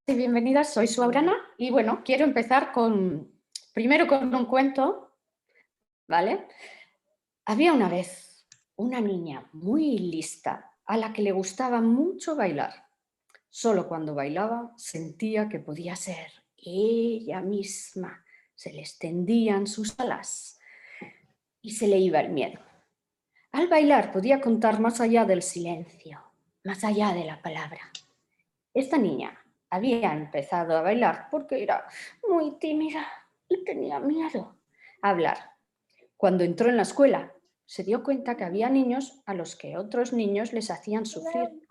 y bienvenidas, soy Su Aurana y bueno, quiero empezar primero con un cuento, ¿vale? Había una vez una niña muy lista a la que le gustaba mucho bailar. Solo cuando bailaba sentía que podía ser ella misma. Se le extendían sus alas y se le iba el miedo. Al bailar podía contar más allá del silencio, más allá de la palabra. Esta niña había empezado a bailar porque era muy tímida y tenía miedo a hablar. Cuando entró en la escuela, se dio cuenta que había niños a los que otros niños les hacían sufrir,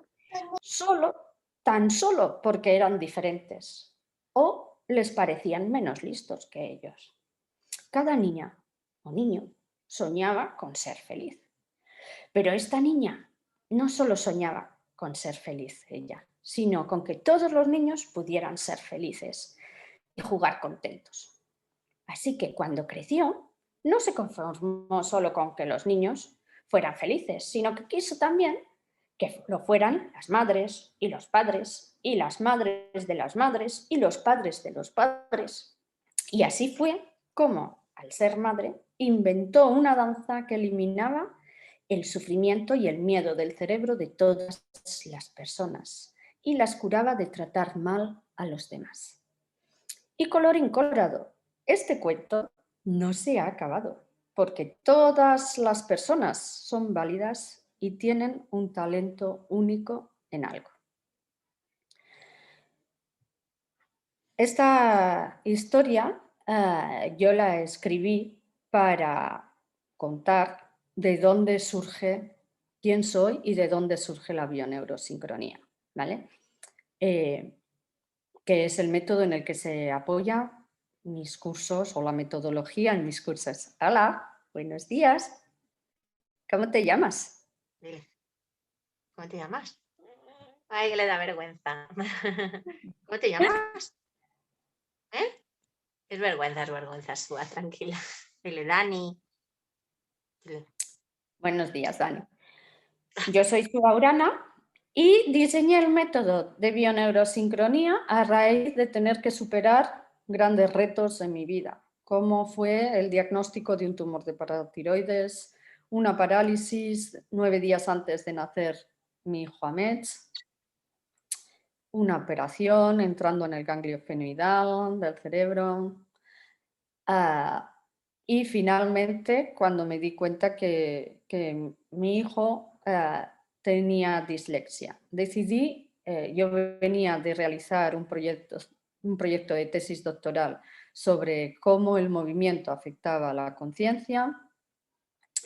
solo, tan solo porque eran diferentes o les parecían menos listos que ellos. Cada niña o niño soñaba con ser feliz. Pero esta niña no solo soñaba con ser feliz ella, sino con que todos los niños pudieran ser felices y jugar contentos. Así que cuando creció, no se conformó solo con que los niños fueran felices, sino que quiso también que lo fueran las madres y los padres y las madres de las madres y los padres de los padres. Y así fue como, al ser madre, inventó una danza que eliminaba el sufrimiento y el miedo del cerebro de todas las personas y las curaba de tratar mal a los demás. Y colorín colorado, este cuento no se ha acabado, porque todas las personas son válidas y tienen un talento único en algo. Esta historia yo la escribí para contar de dónde surge, quién soy y de dónde surge la bioneurosincronía, ¿vale? Que es el método en el que se apoya mis cursos o la metodología en mis cursos. Hola, buenos días. ¿Cómo te llamas? Dile, ¿cómo te llamas? Ay, que le da vergüenza. ¿Cómo te llamas? ¿Eh? Es vergüenza, Sua, tranquila. Dile, Dani. Dile. Buenos días, Dani. Yo soy Su Aurana y diseñé el método de bioneurosincronía a raíz de tener que superar grandes retos en mi vida, como fue el diagnóstico de un tumor de paratiroides, una parálisis 9 días antes de nacer mi hijo Ahmed, una operación entrando en el ganglio fenoidal del cerebro, y finalmente cuando me di cuenta que mi hijo tenía dislexia. Decidí, yo venía de realizar un proyecto de tesis doctoral sobre cómo el movimiento afectaba a la conciencia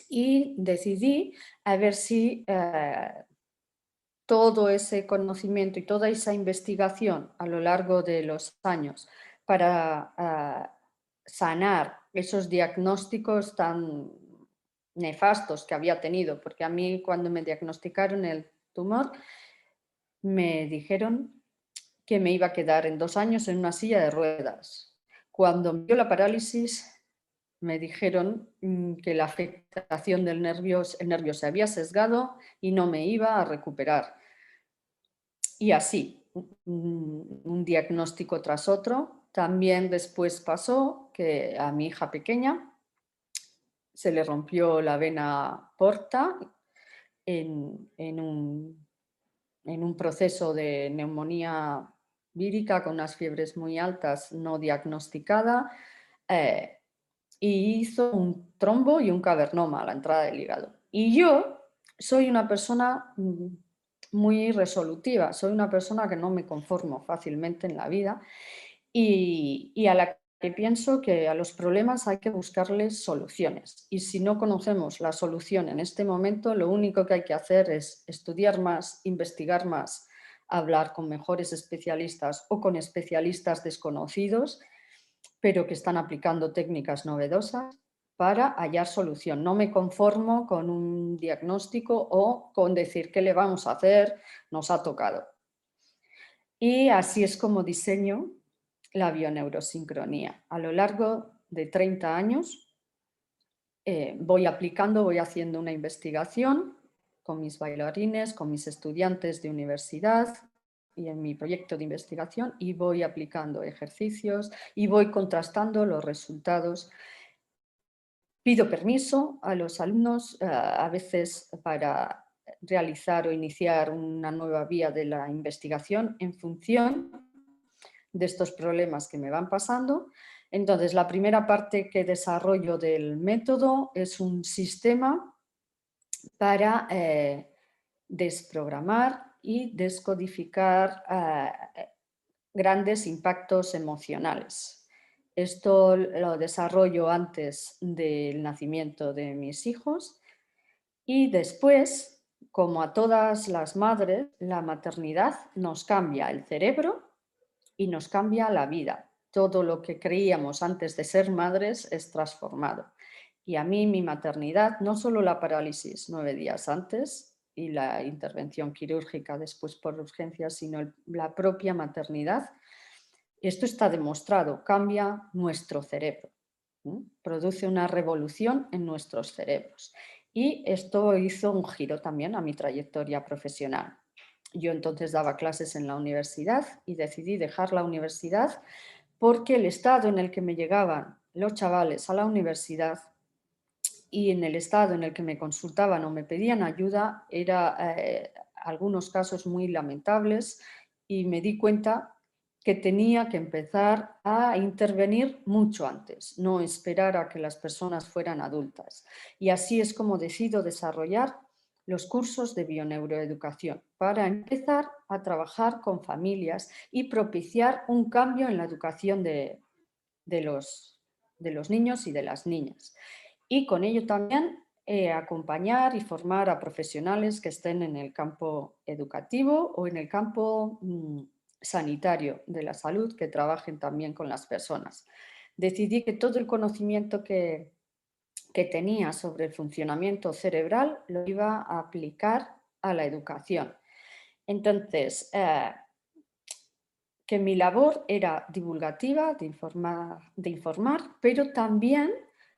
y decidí a ver si todo ese conocimiento y toda esa investigación a lo largo de los años para sanar esos diagnósticos tan nefastos que había tenido, porque a mí cuando me diagnosticaron el tumor me dijeron que me iba a quedar en 2 años en una silla de ruedas. Cuando me dio la parálisis me dijeron que la afectación del nervio se había sesgado y no me iba a recuperar. Y así, un diagnóstico tras otro. También después pasó que a mi hija pequeña se le rompió la vena porta en un proceso de neumonía vírica con unas fiebres muy altas no diagnosticada, y hizo un trombo y un cavernoma a la entrada del hígado. Y yo soy una persona muy resolutiva, soy una persona que no me conformo fácilmente en la vida y a la que pienso que a los problemas hay que buscarles soluciones. Y si no conocemos la solución en este momento, lo único que hay que hacer es estudiar más, investigar más, hablar con mejores especialistas o con especialistas desconocidos, pero que están aplicando técnicas novedosas para hallar solución. No me conformo con un diagnóstico o con decir qué le vamos a hacer, nos ha tocado. Y así es como diseño la bioneurosincronía. A lo largo de 30 años voy aplicando, voy haciendo una investigación con mis bailarines, con mis estudiantes de universidad, y en mi proyecto de investigación y voy aplicando ejercicios y voy contrastando los resultados. Pido permiso a los alumnos a veces para realizar o iniciar una nueva vía de la investigación en función de estos problemas que me van pasando. Entonces, la primera parte que desarrollo del método es un sistema para desprogramar y descodificar grandes impactos emocionales. Esto lo desarrollo antes del nacimiento de mis hijos y después, como a todas las madres, la maternidad nos cambia el cerebro y nos cambia la vida. Todo lo que creíamos antes de ser madres es transformado. Y a mí mi maternidad, no solo la parálisis 9 días antes y la intervención quirúrgica después por urgencias, sino la propia maternidad, esto está demostrado, cambia nuestro cerebro, produce una revolución en nuestros cerebros. Y esto hizo un giro también a mi trayectoria profesional. Yo entonces daba clases en la universidad y decidí dejar la universidad porque el estado en el que me llegaban los chavales a la universidad y en el estado en el que me consultaban o me pedían ayuda era algunos casos muy lamentables y me di cuenta que tenía que empezar a intervenir mucho antes, no esperar a que las personas fueran adultas. Y así es como decido desarrollar los cursos de bioneuroeducación para empezar a trabajar con familias y propiciar un cambio en la educación de los niños y de las niñas. Y con ello también acompañar y formar a profesionales que estén en el campo educativo o en el campo sanitario de la salud, que trabajen también con las personas. Decidí que todo el conocimiento que tenía sobre el funcionamiento cerebral lo iba a aplicar a la educación. Entonces, que mi labor era divulgativa, de informar, pero también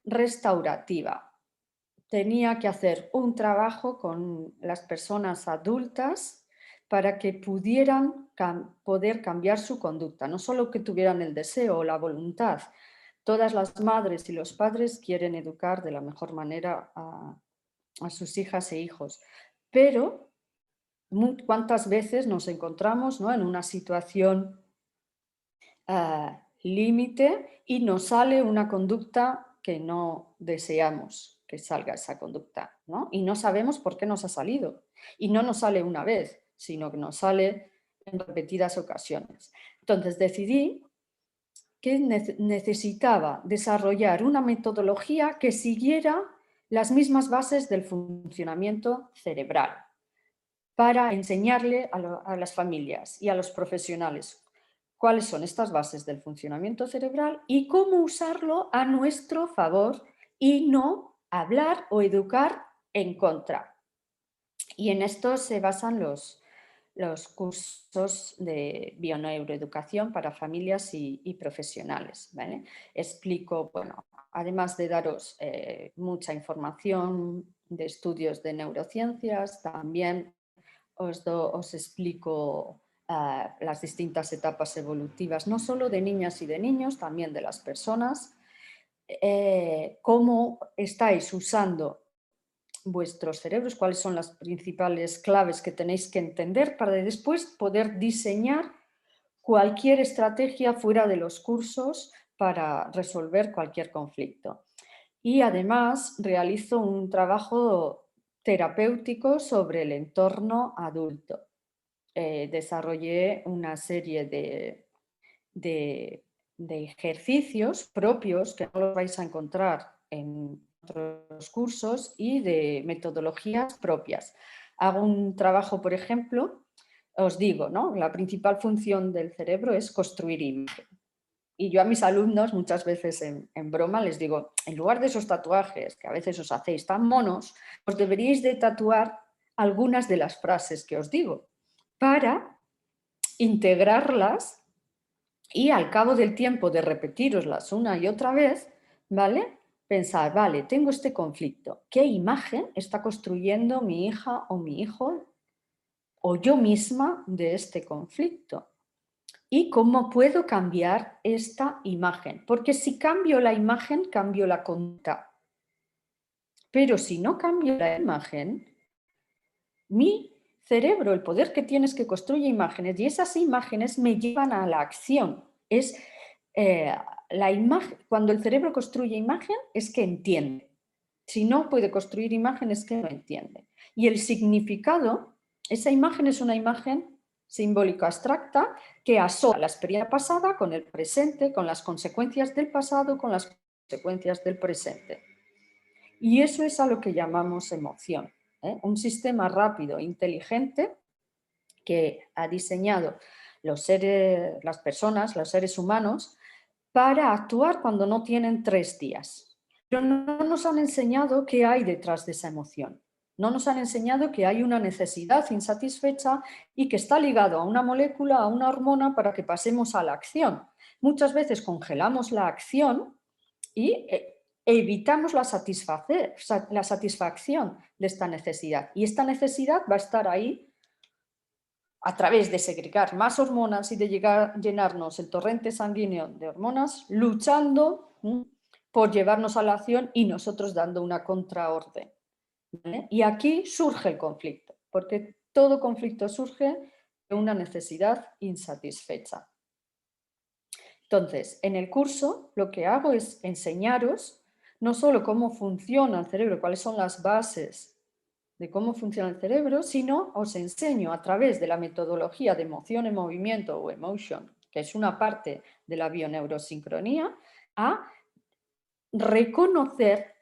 restaurativa. Tenía que hacer un trabajo con las personas adultas para que pudieran poder cambiar su conducta, no solo que tuvieran el deseo o la voluntad. Todas las madres y los padres quieren educar de la mejor manera a sus hijas e hijos, pero ¿cuántas veces nos encontramos, ¿no?, en una situación límite y nos sale una conducta que no deseamos que salga esa conducta, ¿no? Y no sabemos por qué nos ha salido. Y no nos sale una vez, sino que nos sale en repetidas ocasiones. Entonces decidí que necesitaba desarrollar una metodología que siguiera las mismas bases del funcionamiento cerebral para enseñarle a las familias y a los profesionales cuáles son estas bases del funcionamiento cerebral y cómo usarlo a nuestro favor y no hablar o educar en contra. Y en esto se basan los cursos de bioneuroeducación para familias y profesionales, ¿vale? Explico, bueno, además de daros mucha información de estudios de neurociencias, también os explico las distintas etapas evolutivas, no solo de niñas y de niños, también de las personas, cómo estáis usando vuestros cerebros, cuáles son las principales claves que tenéis que entender para después poder diseñar cualquier estrategia fuera de los cursos para resolver cualquier conflicto. Y además realizo un trabajo terapéutico sobre el entorno adulto. Desarrollé una serie de ejercicios propios que no los vais a encontrar en otros cursos y de metodologías propias. Hago un trabajo, por ejemplo, os digo, ¿no?, la principal función del cerebro es construir imagen. Y yo a mis alumnos muchas veces en broma les digo, en lugar de esos tatuajes que a veces os hacéis tan monos, os deberíais de tatuar algunas de las frases que os digo para integrarlas y al cabo del tiempo de repetiroslas una y otra vez, ¿vale?, pensar, vale, tengo este conflicto, ¿qué imagen está construyendo mi hija o mi hijo o yo misma de este conflicto. ¿Y cómo puedo cambiar esta imagen? Porque si cambio la imagen, cambio la conducta. Pero si no cambio la imagen, mi cerebro, el poder que tiene es que construye imágenes y esas imágenes me llevan a la acción. Cuando el cerebro construye imagen es que entiende. Si no puede construir imagen es que no entiende. Y el significado, esa imagen es una imagen simbólica abstracta que asocia la experiencia pasada con el presente, con las consecuencias del pasado, con las consecuencias del presente. Y eso es a lo que llamamos emoción. Un sistema rápido, inteligente, que ha diseñado las personas, los seres humanos, para actuar cuando no tienen 3 días. Pero no nos han enseñado qué hay detrás de esa emoción. No nos han enseñado que hay una necesidad insatisfecha y que está ligado a una molécula, a una hormona, para que pasemos a la acción. Muchas veces congelamos la acción y evitamos la satisfacción de esta necesidad. Y esta necesidad va a estar ahí a través de segregar más hormonas y de llenarnos el torrente sanguíneo de hormonas, luchando por llevarnos a la acción y nosotros dando una contraorden. ¿Vale? Y aquí surge el conflicto, porque todo conflicto surge de una necesidad insatisfecha. Entonces, en el curso lo que hago es enseñaros no solo cómo funciona el cerebro, cuáles son las bases de cómo funciona el cerebro, sino os enseño a través de la metodología de emoción en movimiento o emotion, que es una parte de la bioneurosincronía, a reconocer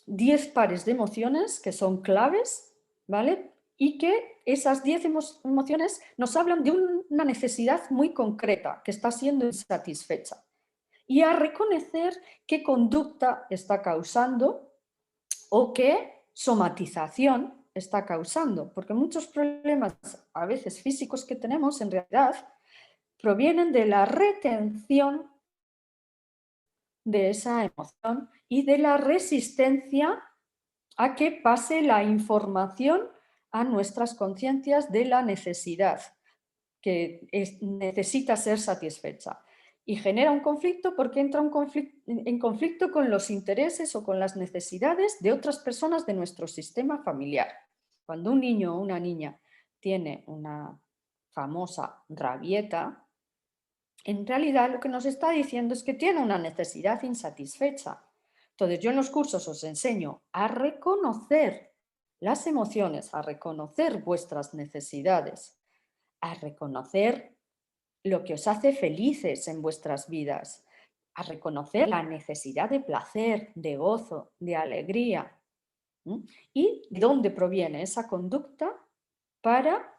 10 pares de emociones que son claves, ¿vale? Y que esas 10 emociones nos hablan de una necesidad muy concreta que está siendo insatisfecha. Y a reconocer qué conducta está causando o qué somatización está causando, porque muchos problemas a veces físicos que tenemos en realidad provienen de la retención de esa emoción y de la resistencia a que pase la información a nuestras conciencias de la necesidad que necesita ser satisfecha. Y genera un conflicto porque entra en conflicto con los intereses o con las necesidades de otras personas de nuestro sistema familiar. Cuando un niño o una niña tiene una famosa rabieta, en realidad lo que nos está diciendo es que tiene una necesidad insatisfecha. Entonces yo en los cursos os enseño a reconocer las emociones, a reconocer vuestras necesidades, a reconocer lo que os hace felices en vuestras vidas, a reconocer la necesidad de placer, de gozo, de alegría. ¿Y de dónde proviene esa conducta? Para,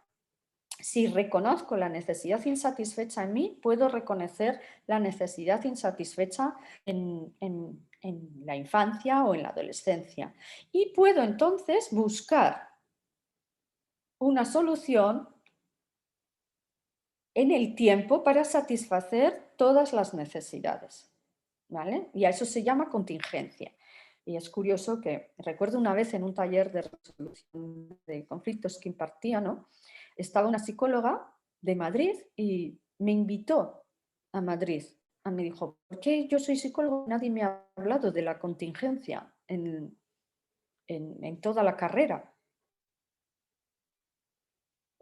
si reconozco la necesidad insatisfecha en mí, puedo reconocer la necesidad insatisfecha en la infancia o en la adolescencia. Y puedo entonces buscar una solución en el tiempo para satisfacer todas las necesidades, ¿vale? Y a eso se llama contingencia. Y es curioso que recuerdo una vez en un taller de resolución de conflictos que impartía, ¿no? Estaba una psicóloga de Madrid y me invitó a Madrid. Me dijo, ¿por qué yo soy psicólogo y nadie me ha hablado de la contingencia en toda la carrera?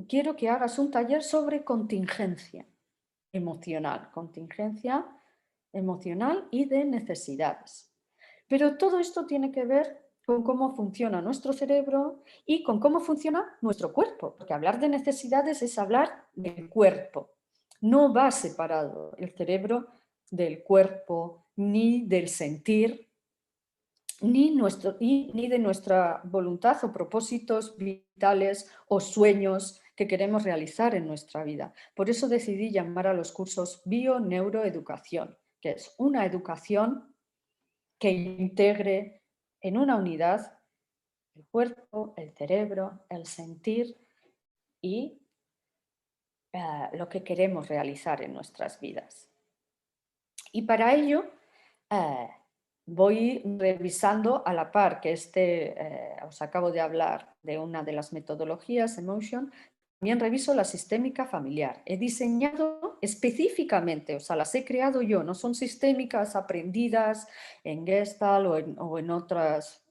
Quiero que hagas un taller sobre contingencia emocional y de necesidades. Pero todo esto tiene que ver con cómo funciona nuestro cerebro y con cómo funciona nuestro cuerpo, porque hablar de necesidades es hablar del cuerpo. No va separado el cerebro del cuerpo, ni del sentir, ni de nuestra voluntad o propósitos vitales o sueños que queremos realizar en nuestra vida. Por eso decidí llamar a los cursos Bio-Neuroeducación, que es una educación que integre en una unidad el cuerpo, el cerebro, el sentir y lo que queremos realizar en nuestras vidas. Y para ello voy revisando a la par que os acabo de hablar de una de las metodologías, Emotion, también reviso la sistémica familiar. He diseñado específicamente, o sea, las he creado yo, no son sistémicas aprendidas en Gestalt o en otras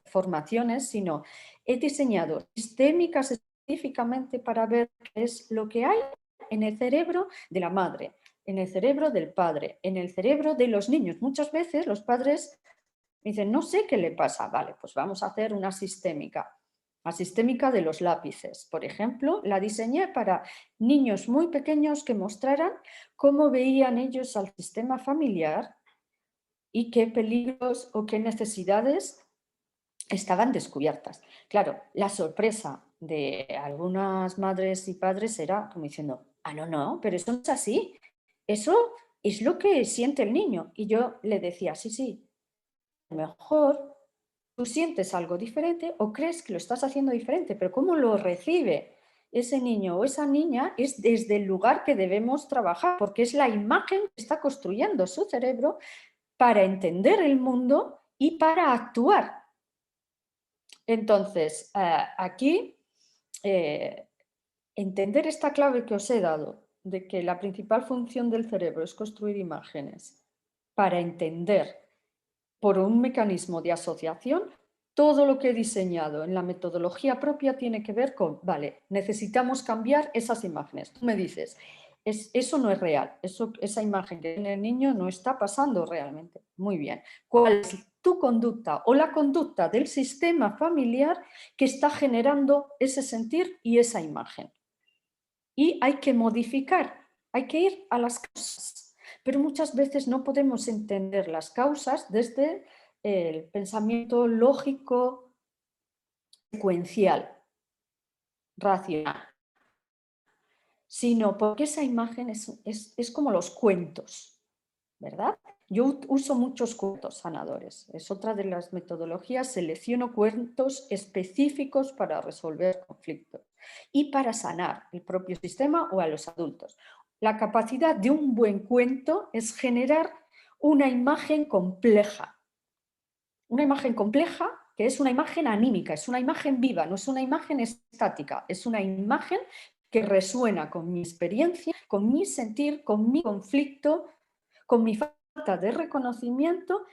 formaciones, sino he diseñado sistémicas específicamente para ver qué es lo que hay en el cerebro de la madre, en el cerebro del padre, en el cerebro de los niños. Muchas veces los padres dicen, no sé qué le pasa. Vale, pues vamos a hacer una sistémica. La sistémica de los lápices, por ejemplo, la diseñé para niños muy pequeños que mostraran cómo veían ellos al sistema familiar y qué peligros o qué necesidades estaban descubiertas. Claro, la sorpresa de algunas madres y padres era como diciendo, ah, no, no, pero eso no es así. Eso es lo que siente el niño. Y yo le decía, sí, sí, a lo mejor tú sientes algo diferente o crees que lo estás haciendo diferente, pero cómo lo recibe ese niño o esa niña es desde el lugar que debemos trabajar, porque es la imagen que está construyendo su cerebro para entender el mundo y para actuar. Entonces, aquí, entender esta clave que os he dado, de que la principal función del cerebro es construir imágenes para entender por un mecanismo de asociación, todo lo que he diseñado en la metodología propia tiene que ver con, vale, necesitamos cambiar esas imágenes. Tú me dices, eso no es real, esa imagen que tiene el niño no está pasando realmente. Muy bien. ¿Cuál es tu conducta o la conducta del sistema familiar que está generando ese sentir y esa imagen? Y hay que modificar, hay que ir a las causas. Pero muchas veces no podemos entender las causas desde el pensamiento lógico, secuencial, racional, sino porque esa imagen es como los cuentos, ¿verdad? Yo uso muchos cuentos sanadores, es otra de las metodologías, selecciono cuentos específicos para resolver conflictos y para sanar el propio sistema o a los adultos. La capacidad de un buen cuento es generar una imagen compleja que es una imagen anímica, es una imagen viva, no es una imagen estática, es una imagen que resuena con mi experiencia, con mi sentir, con mi conflicto, con mi falta de reconocimiento,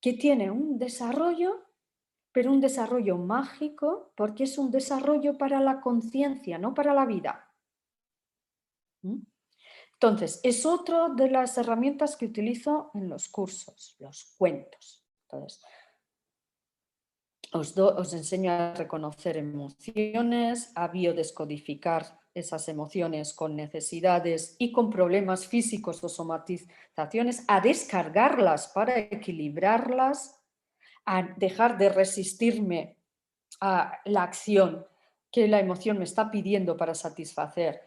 que tiene un desarrollo, pero un desarrollo mágico, porque es un desarrollo para la conciencia, no para la vida. Entonces, es otra de las herramientas que utilizo en los cursos, los cuentos. Entonces, os enseño a reconocer emociones, a biodescodificar esas emociones con necesidades y con problemas físicos o somatizaciones, a descargarlas para equilibrarlas, a dejar de resistirme a la acción que la emoción me está pidiendo para satisfacer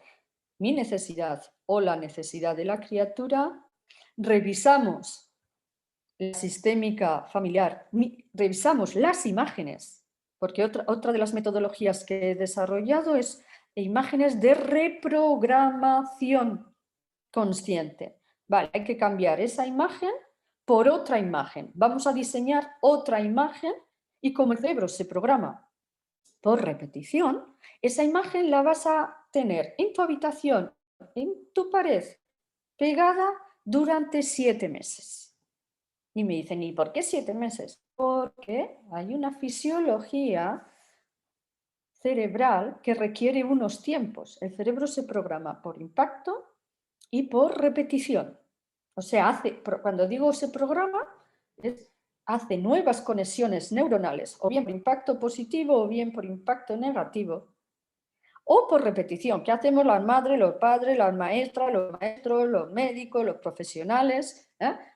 mi necesidad o la necesidad de la criatura. Revisamos la sistémica familiar, revisamos las imágenes, porque otra de las metodologías que he desarrollado es imágenes de reprogramación consciente. Vale, hay que cambiar esa imagen por otra imagen. Vamos a diseñar otra imagen y como el cerebro se programa por repetición, esa imagen la vas a tener en tu habitación, en tu pared, pegada durante 7 meses. Y me dicen, ¿y por qué 7 meses? Porque hay una fisiología cerebral que requiere unos tiempos. El cerebro se programa por impacto y por repetición. O sea, cuando digo se programa, hace nuevas conexiones neuronales, o bien por impacto positivo o bien por impacto negativo, o por repetición. ¿Qué hacemos las madres, los padres, las maestras, los maestros, los médicos, los profesionales?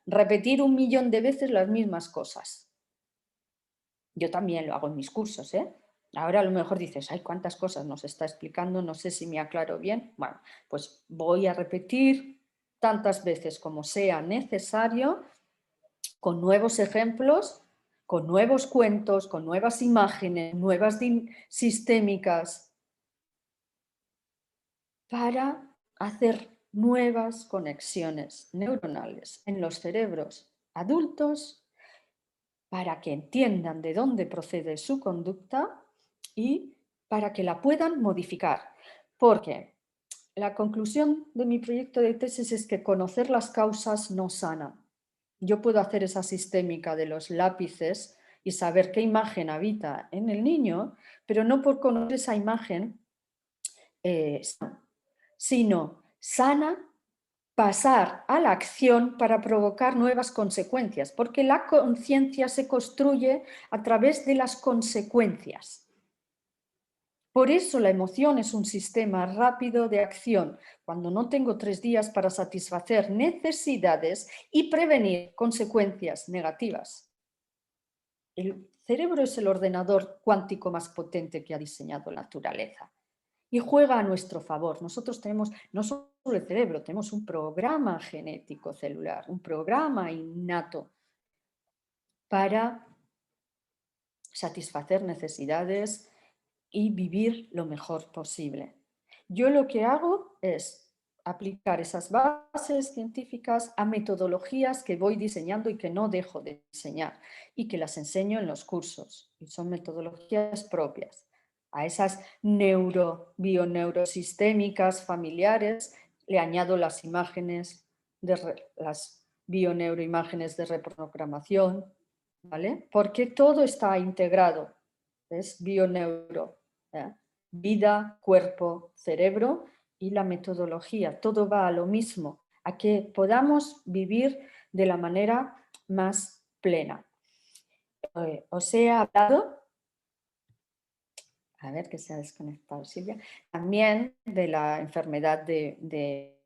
Repetir 1.000.000 de veces las mismas cosas. Yo también lo hago en mis cursos, Ahora a lo mejor dices, ay, cuántas cosas nos está explicando, no sé si me aclaro bien. Bueno, pues voy a repetir tantas veces como sea necesario, con nuevos ejemplos, con nuevos cuentos, con nuevas imágenes, nuevas sistémicas, para hacer nuevas conexiones neuronales en los cerebros adultos para que entiendan de dónde procede su conducta y para que la puedan modificar. Porque la conclusión de mi proyecto de tesis es que conocer las causas no sana. Yo puedo hacer esa sistémica de los lápices y saber qué imagen habita en el niño, pero no por conocer esa imagen, sino sana pasar a la acción para provocar nuevas consecuencias, porque la conciencia se construye a través de las consecuencias. Por eso la emoción es un sistema rápido de acción, cuando no tengo 3 días para satisfacer necesidades y prevenir consecuencias negativas. El cerebro es el ordenador cuántico más potente que ha diseñado la naturaleza y juega a nuestro favor. Nosotros tenemos no solo el cerebro, tenemos un programa genético celular, un programa innato para satisfacer necesidades y vivir lo mejor posible. Yo lo que hago es aplicar esas bases científicas a metodologías que voy diseñando y que no dejo de diseñar y que las enseño en los cursos. Y son metodologías propias. A esas bioneurosistémicas familiares le añado las imágenes las bioneuroimágenes de reprogramación, ¿vale? Porque todo está integrado. Es bioneuro, ¿eh? Vida, cuerpo, cerebro y la metodología. Todo va a lo mismo, a que podamos vivir de la manera más plena. Os he hablado, a ver que se ha desconectado Silvia, también de la enfermedad de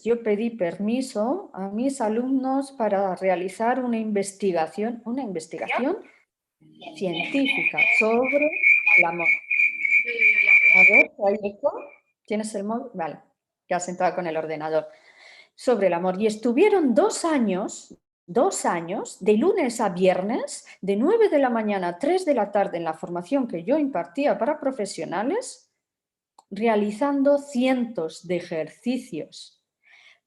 yo pedí permiso a mis alumnos para realizar una investigación científica sobre el amor. A ver, ¿hay eco? ¿Tienes el móvil? Vale, que has entrado con el ordenador. Sobre el amor. Y estuvieron 2 años, de lunes a viernes, de 9 de la mañana a 3 de la tarde en la formación que yo impartía para profesionales, realizando cientos de ejercicios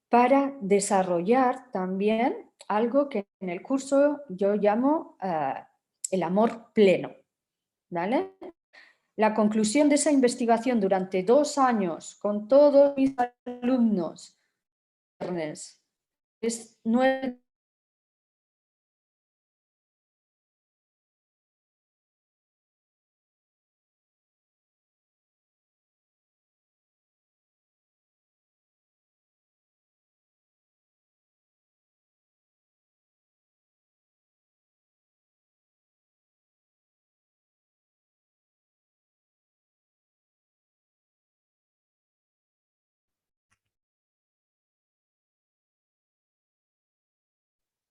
para desarrollar también algo que en el curso yo llamo el amor pleno, ¿vale? La conclusión de esa investigación durante 2 años con todos mis alumnos es 9.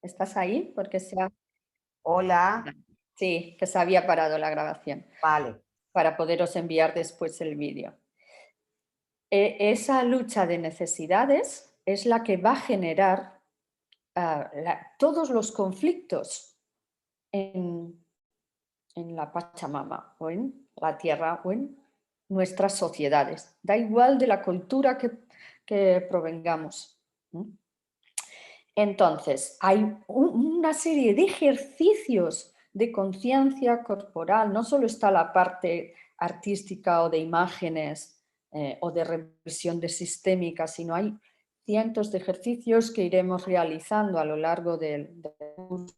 ¿Estás ahí? Porque Hola, sí, que se había parado la grabación vale. para poderos enviar después el vídeo. Esa lucha de necesidades es la que va a generar todos los conflictos en la Pachamama o en la tierra o en nuestras sociedades. Da igual de la cultura que provengamos. Entonces, hay una serie de ejercicios de conciencia corporal. No solo está la parte artística o de imágenes o de revisión de sistémica, sino hay cientos de ejercicios que iremos realizando a lo largo del curso.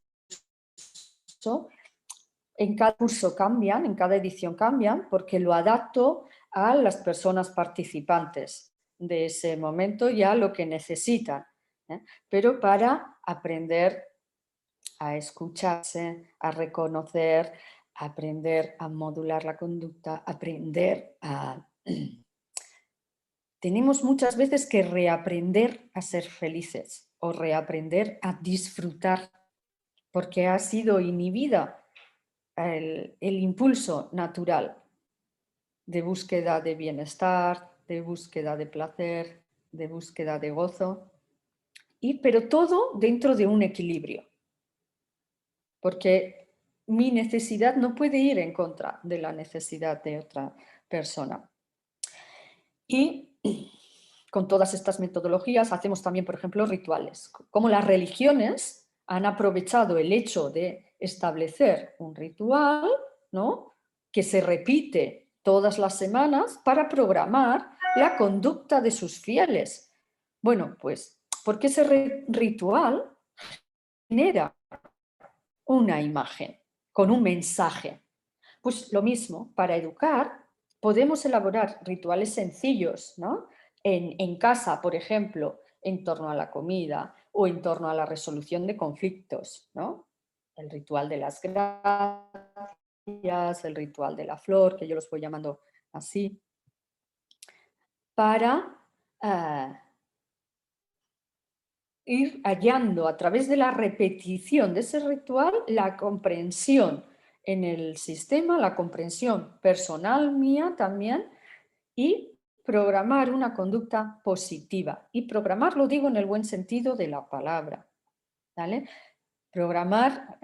En cada curso cambian, en cada edición cambian, porque lo adapto a las personas participantes de ese momento y a lo que necesitan, pero para aprender a escucharse, a reconocer, a aprender a modular la conducta, aprender a... Tenemos muchas veces que reaprender a ser felices o reaprender a disfrutar porque ha sido inhibida el impulso natural de búsqueda de bienestar, de búsqueda de placer, de búsqueda de gozo, pero todo dentro de un equilibrio, porque mi necesidad no puede ir en contra de la necesidad de otra persona. Y con todas estas metodologías hacemos también, por ejemplo, rituales. Como las religiones han aprovechado el hecho de establecer un ritual, ¿no?, que se repite todas las semanas para programar la conducta de sus fieles. Bueno, pues porque ese ritual genera una imagen con un mensaje. Pues lo mismo, para educar podemos elaborar rituales sencillos, ¿no?, en casa, por ejemplo, en torno a la comida o en torno a la resolución de conflictos, ¿no? El ritual de las gracias, el ritual de la flor, que yo los voy llamando así, para ir hallando a través de la repetición de ese ritual la comprensión en el sistema, la comprensión personal mía también, y programar una conducta positiva. Y programar lo digo en el buen sentido de la palabra, ¿vale? Programar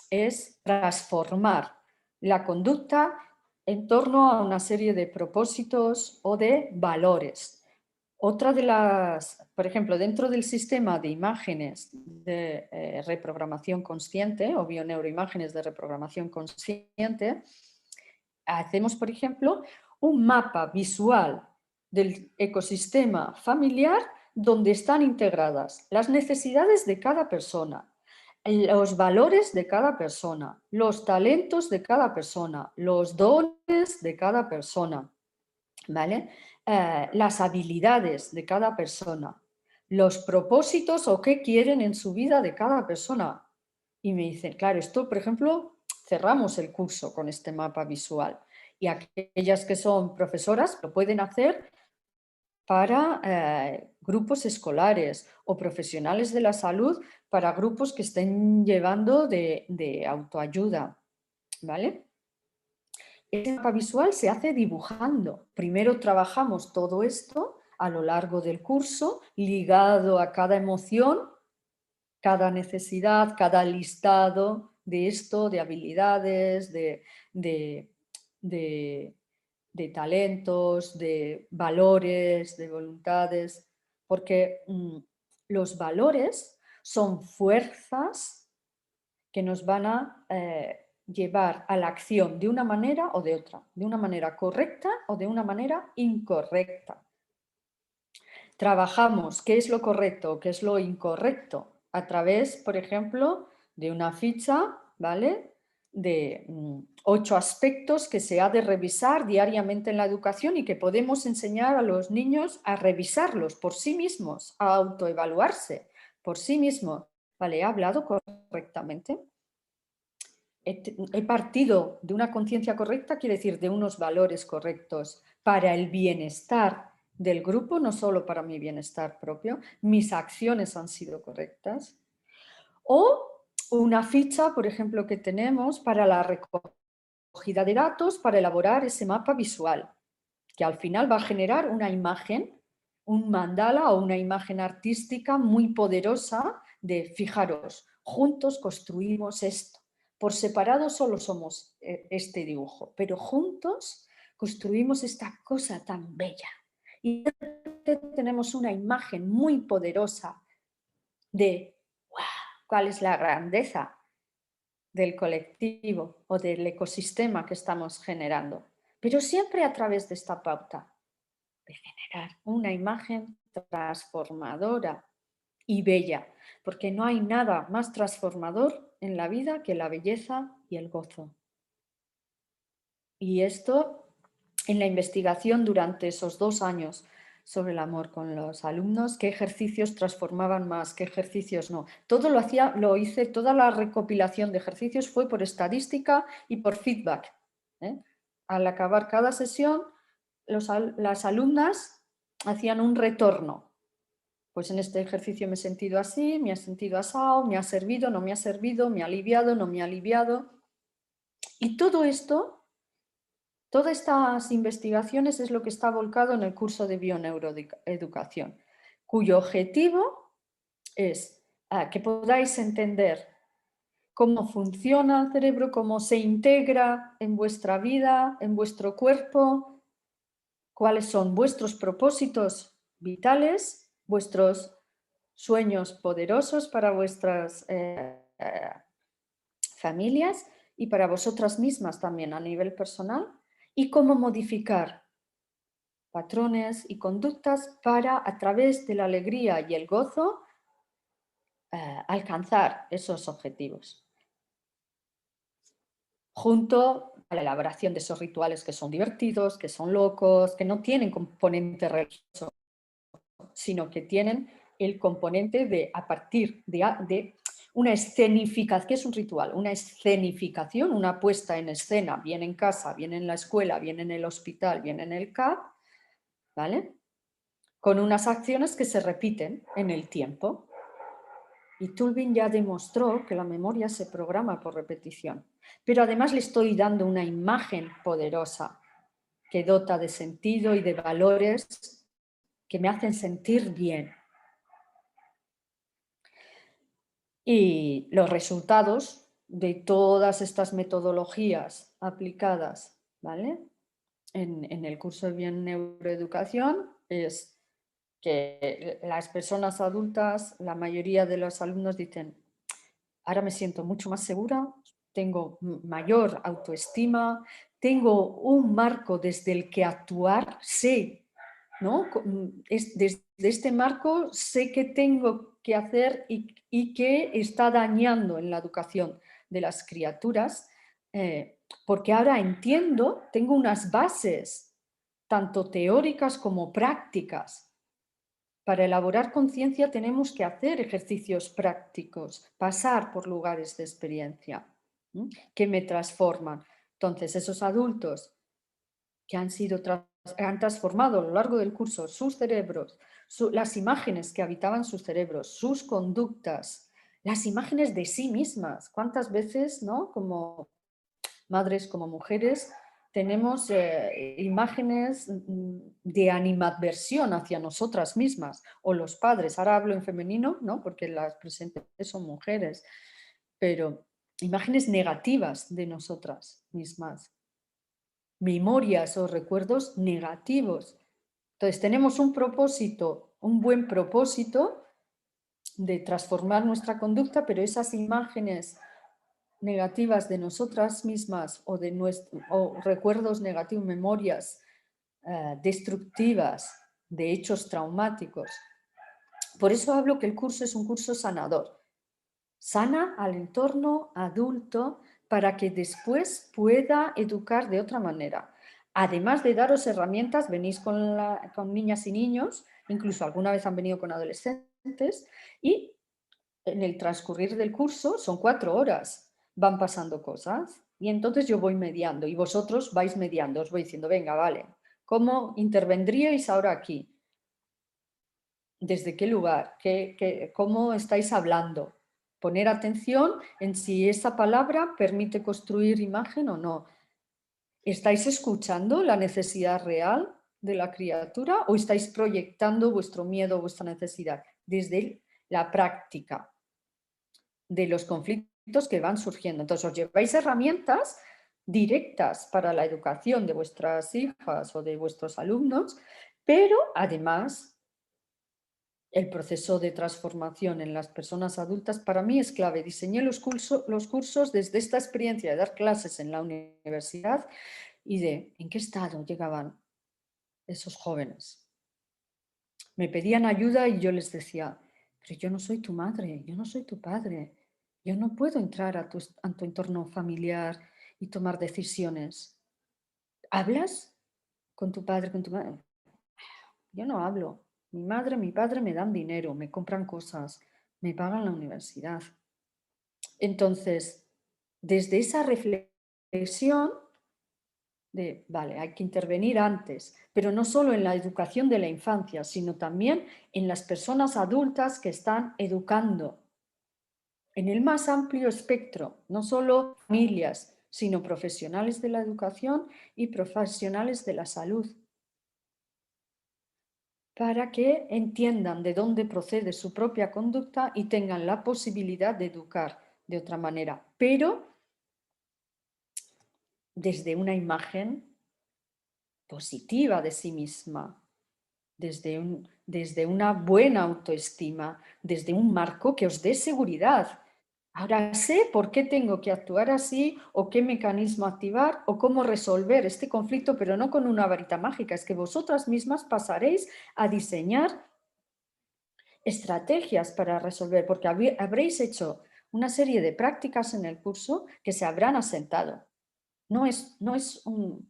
es transformar la conducta en torno a una serie de propósitos o de valores. Otra de las, por ejemplo, dentro del sistema de imágenes de reprogramación consciente o bioneuroimágenes de reprogramación consciente, hacemos, por ejemplo, un mapa visual del ecosistema familiar donde están integradas las necesidades de cada persona, los valores de cada persona, los talentos de cada persona, los dones de cada persona, ¿vale? Las habilidades de cada persona, los propósitos o qué quieren en su vida de cada persona. Y me dicen, claro, esto, por ejemplo, cerramos el curso con este mapa visual. Y aquellas que son profesoras lo pueden hacer para grupos escolares o profesionales de la salud para grupos que estén llevando de autoayuda, ¿vale? Este mapa visual se hace dibujando. Primero trabajamos todo esto a lo largo del curso, ligado a cada emoción, cada necesidad, cada listado de esto, de habilidades, de talentos, de valores, de voluntades, porque los valores son fuerzas que nos van a llevar a la acción de una manera o de otra, de una manera correcta o de una manera incorrecta. Trabajamos qué es lo correcto, qué es lo incorrecto, a través, por ejemplo, de una ficha, ¿vale?, de 8 aspectos que se ha de revisar diariamente en la educación y que podemos enseñar a los niños a revisarlos por sí mismos, a autoevaluarse por sí mismos. ¿Vale? ¿He hablado correctamente? He partido de una conciencia correcta, quiere decir de unos valores correctos para el bienestar del grupo, no solo para mi bienestar propio. Mis acciones han sido correctas. O una ficha, por ejemplo, que tenemos para la recogida de datos, para elaborar ese mapa visual, que al final va a generar una imagen, un mandala o una imagen artística muy poderosa de, fijaros, juntos construimos esto. Por separado solo somos este dibujo, pero juntos construimos esta cosa tan bella. Y tenemos una imagen muy poderosa de cuál es la grandeza del colectivo o del ecosistema que estamos generando, pero siempre a través de esta pauta de generar una imagen transformadora y bella, porque no hay nada más transformador en la vida que la belleza y el gozo. Y esto, en la investigación durante esos 2 años sobre el amor con los alumnos, qué ejercicios transformaban más, qué ejercicios no. Todo lo hice, toda la recopilación de ejercicios fue por estadística y por feedback. Al acabar cada sesión, las alumnas hacían un retorno. Pues en este ejercicio me he sentido así, me he sentido asado, me ha servido, no me ha servido, me ha aliviado, no me ha aliviado. Y todo esto, todas estas investigaciones es lo que está volcado en el curso de bioneuroeducación, cuyo objetivo es que podáis entender cómo funciona el cerebro, cómo se integra en vuestra vida, en vuestro cuerpo, cuáles son vuestros propósitos vitales, vuestros sueños poderosos para vuestras familias y para vosotras mismas también a nivel personal, y cómo modificar patrones y conductas para, a través de la alegría y el gozo, alcanzar esos objetivos. Junto a la elaboración de esos rituales que son divertidos, que son locos, que no tienen componente religioso, sino que tienen el componente de, a partir de una escenificación. ¿Qué es un ritual? Una escenificación, una puesta en escena, bien en casa, bien en la escuela, bien en el hospital, bien en el CAP, ¿vale? Con unas acciones que se repiten en el tiempo. Y Tulbin ya demostró que la memoria se programa por repetición. Pero además le estoy dando una imagen poderosa que dota de sentido y de valores que me hacen sentir bien. Y los resultados de todas estas metodologías aplicadas, ¿vale?, en el curso de Bien Neuroeducación es que las personas adultas, la mayoría de los alumnos dicen: ahora me siento mucho más segura, tengo mayor autoestima, tengo un marco desde el que actuar, sé, ¿no? Desde este marco sé qué tengo que hacer y qué está dañando en la educación de las criaturas, porque ahora entiendo, tengo unas bases, tanto teóricas como prácticas. Para elaborar conciencia tenemos que hacer ejercicios prácticos, pasar por lugares de experiencia que me transforman. Entonces, esos adultos que han transformado a lo largo del curso sus cerebros, las imágenes que habitaban sus cerebros, sus conductas, las imágenes de sí mismas. ¿Cuántas veces, ¿no?, como madres, como mujeres, tenemos imágenes de animadversión hacia nosotras mismas, o los padres? Ahora hablo en femenino, ¿no?, porque las presentes son mujeres, pero imágenes negativas de nosotras mismas, memorias o recuerdos negativos. Entonces tenemos un propósito, un buen propósito de transformar nuestra conducta, pero esas imágenes negativas de nosotras mismas o recuerdos negativos, memorias destructivas de hechos traumáticos. Por eso hablo que el curso es un curso sanador. Sana al entorno adulto para que después pueda educar de otra manera. Además de daros herramientas, venís con niñas y niños, incluso alguna vez han venido con adolescentes, y en el transcurrir del curso, son 4 horas, van pasando cosas y entonces yo voy mediando y vosotros vais mediando, os voy diciendo: venga, vale, ¿cómo intervendríais ahora aquí? ¿Desde qué lugar? ¿Cómo estáis hablando? Poner atención en si esa palabra permite construir imagen o no. ¿Estáis escuchando la necesidad real de la criatura o estáis proyectando vuestro miedo o vuestra necesidad? Desde la práctica de los conflictos que van surgiendo. Entonces os lleváis herramientas directas para la educación de vuestras hijas o de vuestros alumnos, pero además el proceso de transformación en las personas adultas para mí es clave. Diseñé los cursos desde esta experiencia de dar clases en la universidad y de en qué estado llegaban esos jóvenes. Me pedían ayuda y yo les decía: pero yo no soy tu madre, yo no soy tu padre, yo no puedo entrar a tu entorno familiar y tomar decisiones. ¿Hablas con tu padre, con tu madre? Yo no hablo. Mi madre, mi padre me dan dinero, me compran cosas, me pagan la universidad. Entonces, desde esa reflexión de, vale, hay que intervenir antes, pero no solo en la educación de la infancia, sino también en las personas adultas que están educando, en el más amplio espectro, no solo familias, sino profesionales de la educación y profesionales de la salud, para que entiendan de dónde procede su propia conducta y tengan la posibilidad de educar de otra manera, pero desde una imagen positiva de sí misma, desde una buena autoestima, desde un marco que os dé seguridad. Ahora sé por qué tengo que actuar así o qué mecanismo activar o cómo resolver este conflicto, pero no con una varita mágica. Es que vosotras mismas pasaréis a diseñar estrategias para resolver, porque habréis hecho una serie de prácticas en el curso que se habrán asentado. No es un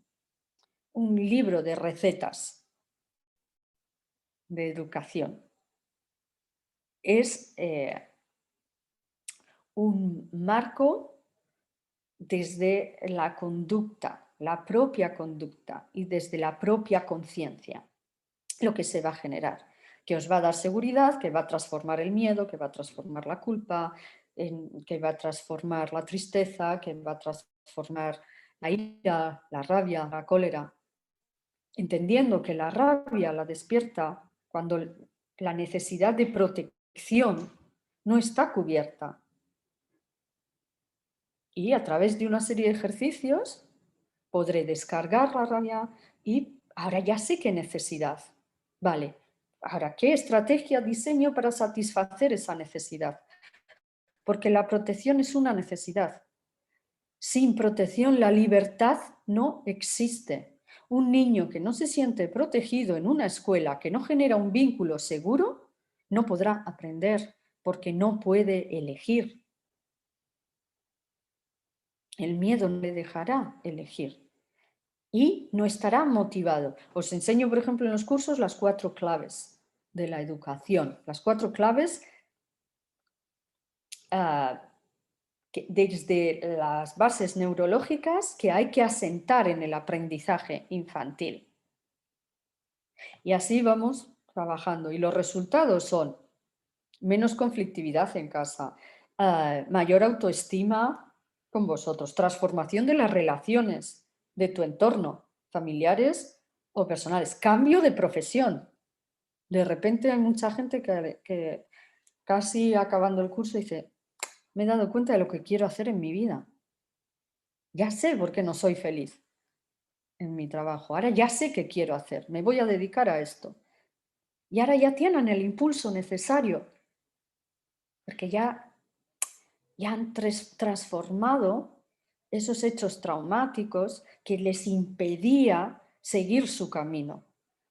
libro de recetas de educación. Es un marco desde la conducta, la propia conducta y desde la propia conciencia, lo que se va a generar, que os va a dar seguridad, que va a transformar el miedo, que va a transformar la culpa, que va a transformar la tristeza, que va a transformar la ira, la rabia, la cólera, entendiendo que la rabia la despierta cuando la necesidad de protección no está cubierta. Y a través de una serie de ejercicios podré descargar la rabia y ahora ya sé qué necesidad. Vale, ahora qué estrategia diseño para satisfacer esa necesidad. Porque la protección es una necesidad. Sin protección la libertad no existe. Un niño que no se siente protegido en una escuela, que no genera un vínculo seguro, no podrá aprender porque no puede elegir. El miedo no le dejará elegir y no estará motivado. Os enseño, por ejemplo, en los cursos las 4 claves de la educación. Las 4 claves desde las bases neurológicas que hay que asentar en el aprendizaje infantil. Y así vamos trabajando. Y los resultados son menos conflictividad en casa, mayor autoestima con vosotros, transformación de las relaciones de tu entorno, familiares o personales, cambio de profesión. De repente hay mucha gente que casi acabando el curso dice, me he dado cuenta de lo que quiero hacer en mi vida. Ya sé por qué no soy feliz en mi trabajo. Ahora ya sé qué quiero hacer. Me voy a dedicar a esto. Y ahora ya tienen el impulso necesario porque ya han transformado esos hechos traumáticos que les impedía seguir su camino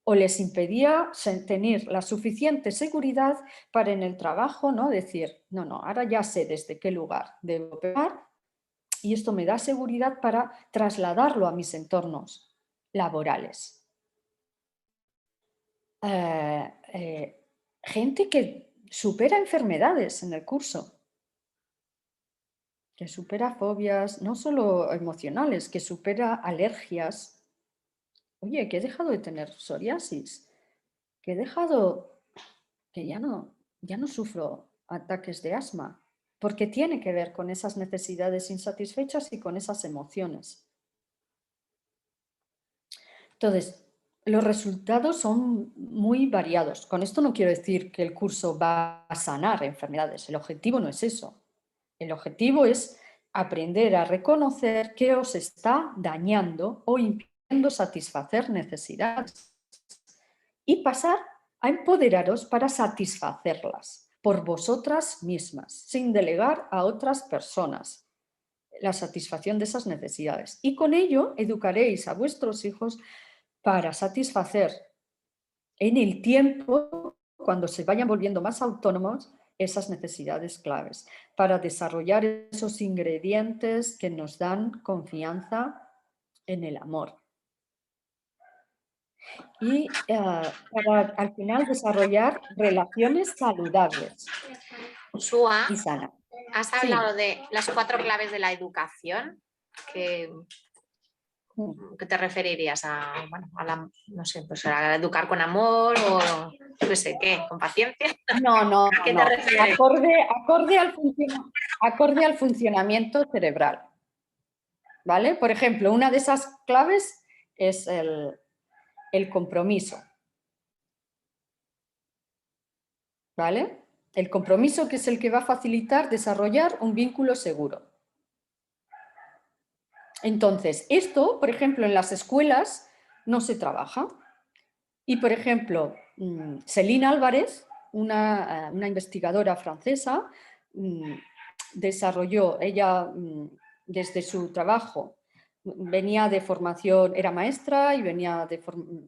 o les impedía tener la suficiente seguridad para en el trabajo no decir, no, ahora ya sé desde qué lugar debo pegar y esto me da seguridad para trasladarlo a mis entornos laborales. Gente que supera enfermedades en el curso, que supera fobias, no solo emocionales, que supera alergias. Oye, que he dejado de tener psoriasis, que he dejado, que ya no sufro ataques de asma, porque tiene que ver con esas necesidades insatisfechas y con esas emociones. Entonces, los resultados son muy variados. Con esto no quiero decir que el curso va a sanar enfermedades. El objetivo no es eso. El objetivo es aprender a reconocer qué os está dañando o impidiendo satisfacer necesidades y pasar a empoderaros para satisfacerlas por vosotras mismas, sin delegar a otras personas la satisfacción de esas necesidades. Y con ello educaréis a vuestros hijos para satisfacer en el tiempo, cuando se vayan volviendo más autónomos, esas necesidades claves, para desarrollar esos ingredientes que nos dan confianza en el amor. Y para al final desarrollar relaciones saludables Sua, y sanas. has hablado de las 4 claves de la educación. ¿Qué te referirías a, bueno, no sé, pues a educar con amor o no sé qué, con paciencia? No. ¿A qué te refieres? Acorde al funcionamiento cerebral. ¿Vale? Por ejemplo, una de esas claves es el compromiso. ¿Vale? El compromiso, que es el que va a facilitar desarrollar un vínculo seguro. Entonces, esto, por ejemplo, en las escuelas no se trabaja. Y, por ejemplo, Céline Álvarez, una investigadora francesa, desarrolló, ella desde su trabajo, venía de formación, era maestra y venía de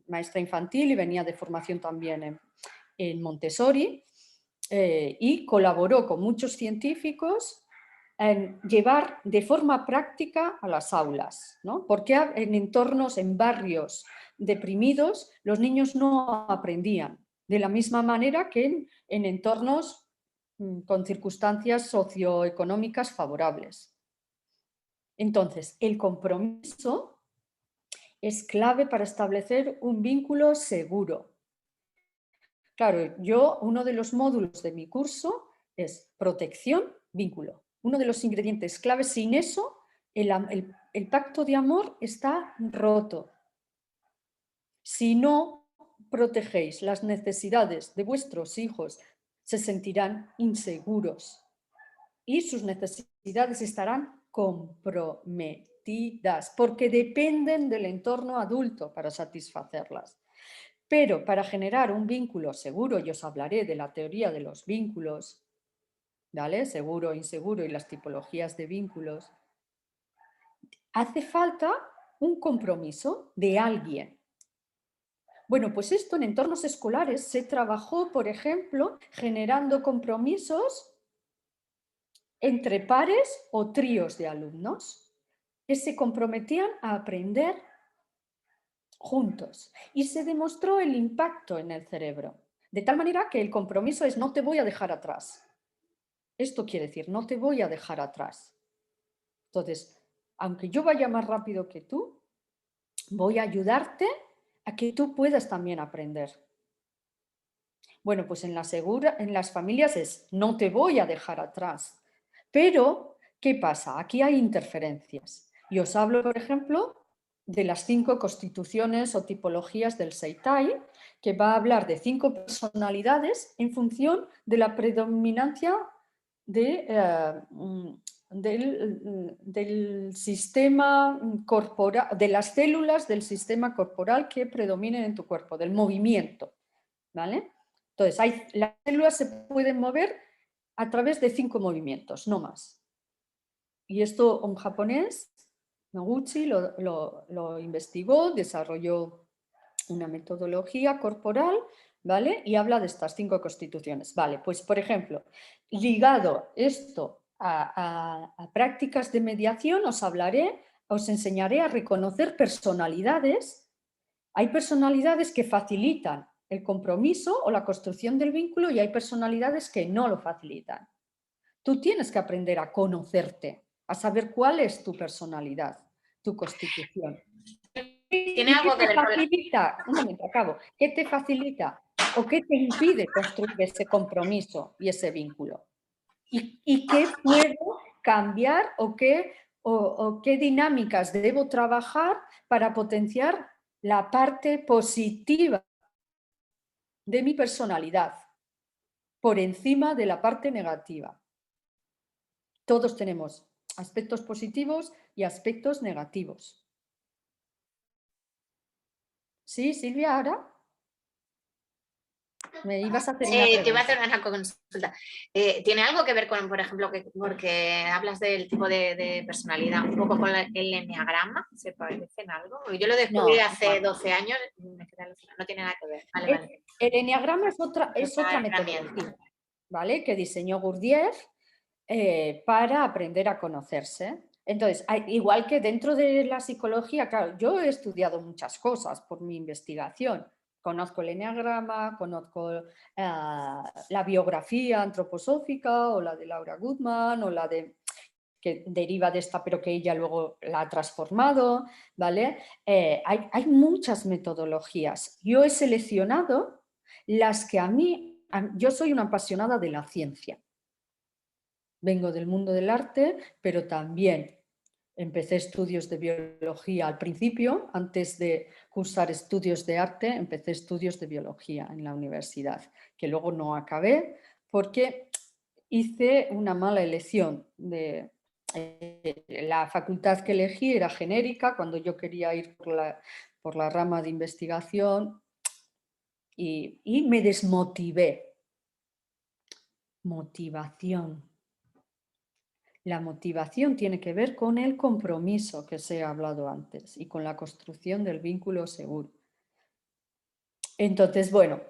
maestra infantil y venía de formación también en Montessori, y colaboró con muchos científicos en llevar de forma práctica a las aulas, ¿no? Porque en entornos, en barrios deprimidos, los niños no aprendían de la misma manera que en entornos con circunstancias socioeconómicas favorables. Entonces, el compromiso es clave para establecer un vínculo seguro. Claro, uno de los módulos de mi curso es protección, vínculo. Uno de los ingredientes claves, sin eso, el pacto de amor está roto. Si no protegéis las necesidades de vuestros hijos, se sentirán inseguros y sus necesidades estarán comprometidas porque dependen del entorno adulto para satisfacerlas. Pero para generar un vínculo seguro, y os hablaré de la teoría de los vínculos, ¿vale? Seguro, inseguro y las tipologías de vínculos, hace falta un compromiso de alguien. Bueno, pues esto en entornos escolares se trabajó, por ejemplo, generando compromisos entre pares o tríos de alumnos que se comprometían a aprender juntos y se demostró el impacto en el cerebro, de tal manera que el compromiso es no te voy a dejar atrás. Esto quiere decir no te voy a dejar atrás. Entonces, aunque yo vaya más rápido que tú, voy a ayudarte a que tú puedas también aprender. Bueno, pues en las familias es no te voy a dejar atrás. Pero, ¿qué pasa? Aquí hay interferencias. Y os hablo, por ejemplo, de las 5 constituciones o tipologías del Seitai, que va a hablar de 5 personalidades en función de la predominancia del sistema corporal, de las células del sistema corporal que predominen en tu cuerpo, del movimiento, ¿vale? Entonces, las células se pueden mover a través de 5 movimientos, no más. Y esto un japonés, Noguchi, lo investigó, desarrolló una metodología corporal, ¿vale? Y habla de estas 5 constituciones. Vale, pues por ejemplo, ligado esto a prácticas de mediación, os enseñaré a reconocer personalidades. Hay personalidades que facilitan el compromiso o la construcción del vínculo y hay personalidades que no lo facilitan. Tú tienes que aprender a conocerte, a saber cuál es tu personalidad, tu constitución. ¿Tiene algo que ver con Un momento, acabo. ¿Qué te facilita o qué te impide construir ese compromiso y ese vínculo? ¿Y qué puedo cambiar o qué dinámicas debo trabajar para potenciar la parte positiva de mi personalidad por encima de la parte negativa? Todos tenemos aspectos positivos y aspectos negativos. ¿Sí, Silvia, ahora? Me ibas a hacer una pregunta. Te iba a hacer una consulta. ¿Tiene algo que ver con, por ejemplo, porque hablas del tipo de personalidad, un poco con el enneagrama? ¿Se parece en algo? Yo lo descubrí hace 12 años, no tiene nada que ver. Vale. El enneagrama es otra metodología, ¿vale? Que diseñó Gurdjieff para aprender a conocerse. Entonces, igual que dentro de la psicología, claro, yo he estudiado muchas cosas por mi investigación. Conozco el enneagrama, conozco la biografía antroposófica o la de Laura Goodman o la que deriva de esta, pero que ella luego la ha transformado, ¿vale? Hay muchas metodologías. Yo he seleccionado las que yo soy una apasionada de la ciencia. Vengo del mundo del arte, pero también empecé estudios de biología al principio. Antes de cursar estudios de arte, empecé estudios de biología en la universidad, que luego no acabé porque hice una mala elección. La facultad que elegí era genérica. Cuando yo quería ir por la rama de investigación, y me desmotivé. Motivación. La motivación tiene que ver con el compromiso que se ha hablado antes y con la construcción del vínculo seguro. Entonces, bueno,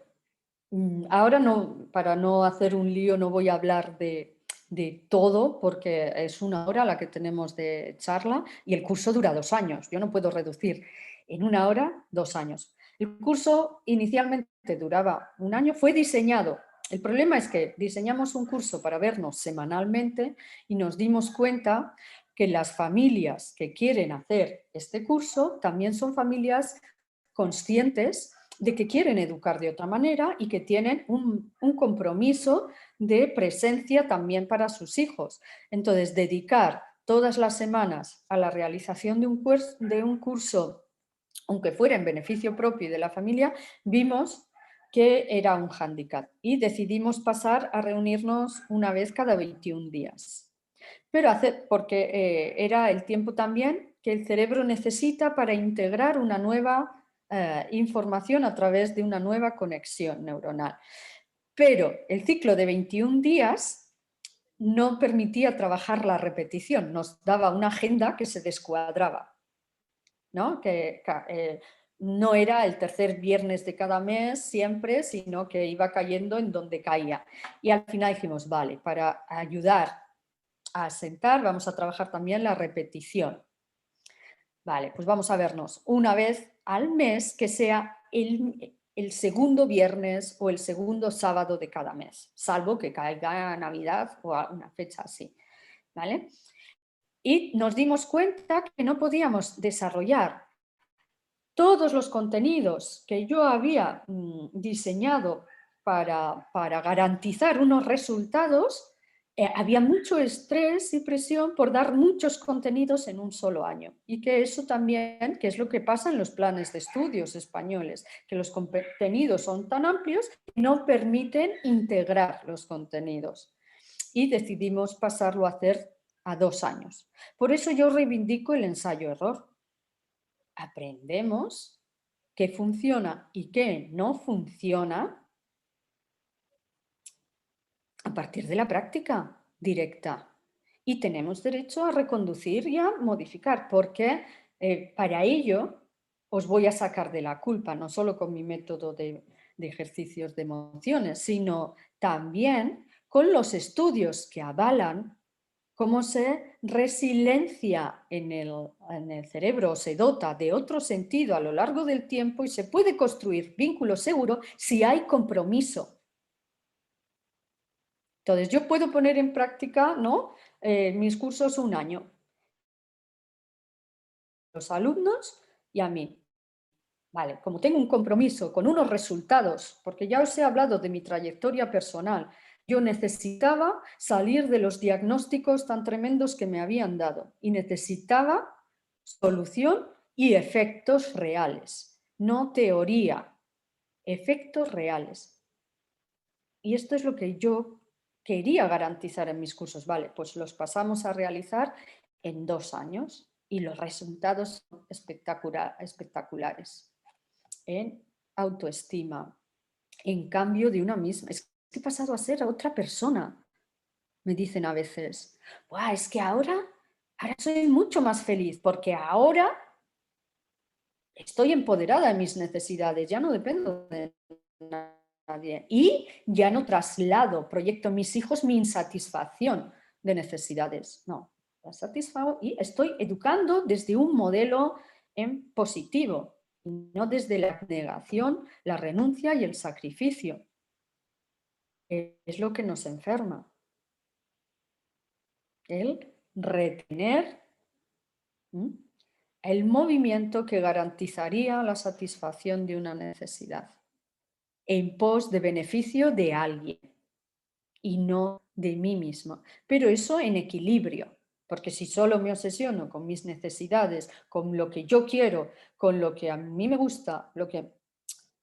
ahora no, para no hacer un lío, no voy a hablar de todo porque es 1 hora la que tenemos de charla y el curso dura 2 años. Yo no puedo reducir en 1 hora 2 años. El curso inicialmente duraba 1 año, fue diseñado. El problema es que diseñamos un curso para vernos semanalmente y nos dimos cuenta que las familias que quieren hacer este curso también son familias conscientes de que quieren educar de otra manera y que tienen un compromiso de presencia también para sus hijos. Entonces, dedicar todas las semanas a la realización de un curso, aunque fuera en beneficio propio y de la familia, vimos que era un hándicap y decidimos pasar a reunirnos una vez cada 21 días. Pero porque era el tiempo también que el cerebro necesita para integrar una nueva información a través de una nueva conexión neuronal. Pero el ciclo de 21 días no permitía trabajar la repetición, nos daba una agenda que se descuadraba, ¿no? No era el tercer viernes de cada mes siempre, sino que iba cayendo en donde caía. Y al final dijimos, vale, para ayudar a asentar vamos a trabajar también la repetición. Vale, pues vamos a vernos una vez al mes que sea el segundo viernes o el segundo sábado de cada mes, salvo que caiga Navidad o una fecha así, ¿vale? Y nos dimos cuenta que no podíamos desarrollar todos los contenidos que yo había diseñado para garantizar unos resultados. Había mucho estrés y presión por dar muchos contenidos en un solo año y que eso también, que es lo que pasa en los planes de estudios españoles, que los contenidos son tan amplios que no permiten integrar los contenidos y decidimos pasarlo a hacer a 2 años. Por eso yo reivindico el ensayo-error. Aprendemos qué funciona y qué no funciona a partir de la práctica directa. Y tenemos derecho a reconducir y a modificar, porque para ello os voy a sacar de la culpa, no solo con mi método de ejercicios de emociones, sino también con los estudios que avalan cómo se resiliencia en el cerebro, se dota de otro sentido a lo largo del tiempo y se puede construir vínculo seguro si hay compromiso. Entonces, yo puedo poner en práctica, ¿no? Mis cursos 1 año. Los alumnos y a mí. Vale, como tengo un compromiso con unos resultados, porque ya os he hablado de mi trayectoria personal, yo necesitaba salir de los diagnósticos tan tremendos que me habían dado y necesitaba solución y efectos reales, no teoría, efectos reales. Y esto es lo que yo quería garantizar en mis cursos. Vale, pues los pasamos a realizar en 2 años y los resultados son espectaculares en autoestima, en cambio de una misma. Es que he pasado a ser otra persona, me dicen a veces. Es que ahora soy mucho más feliz porque ahora estoy empoderada de mis necesidades, ya no dependo de nadie y ya no traslado, proyecto en mis hijos mi insatisfacción de necesidades. No, la satisfago y estoy educando desde un modelo en positivo, no desde la negación, la renuncia y el sacrificio. Es lo que nos enferma. El retener el movimiento que garantizaría la satisfacción de una necesidad en pos de beneficio de alguien y no de mí mismo. Pero eso en equilibrio, porque si solo me obsesiono con mis necesidades, con lo que yo quiero, con lo que a mí me gusta,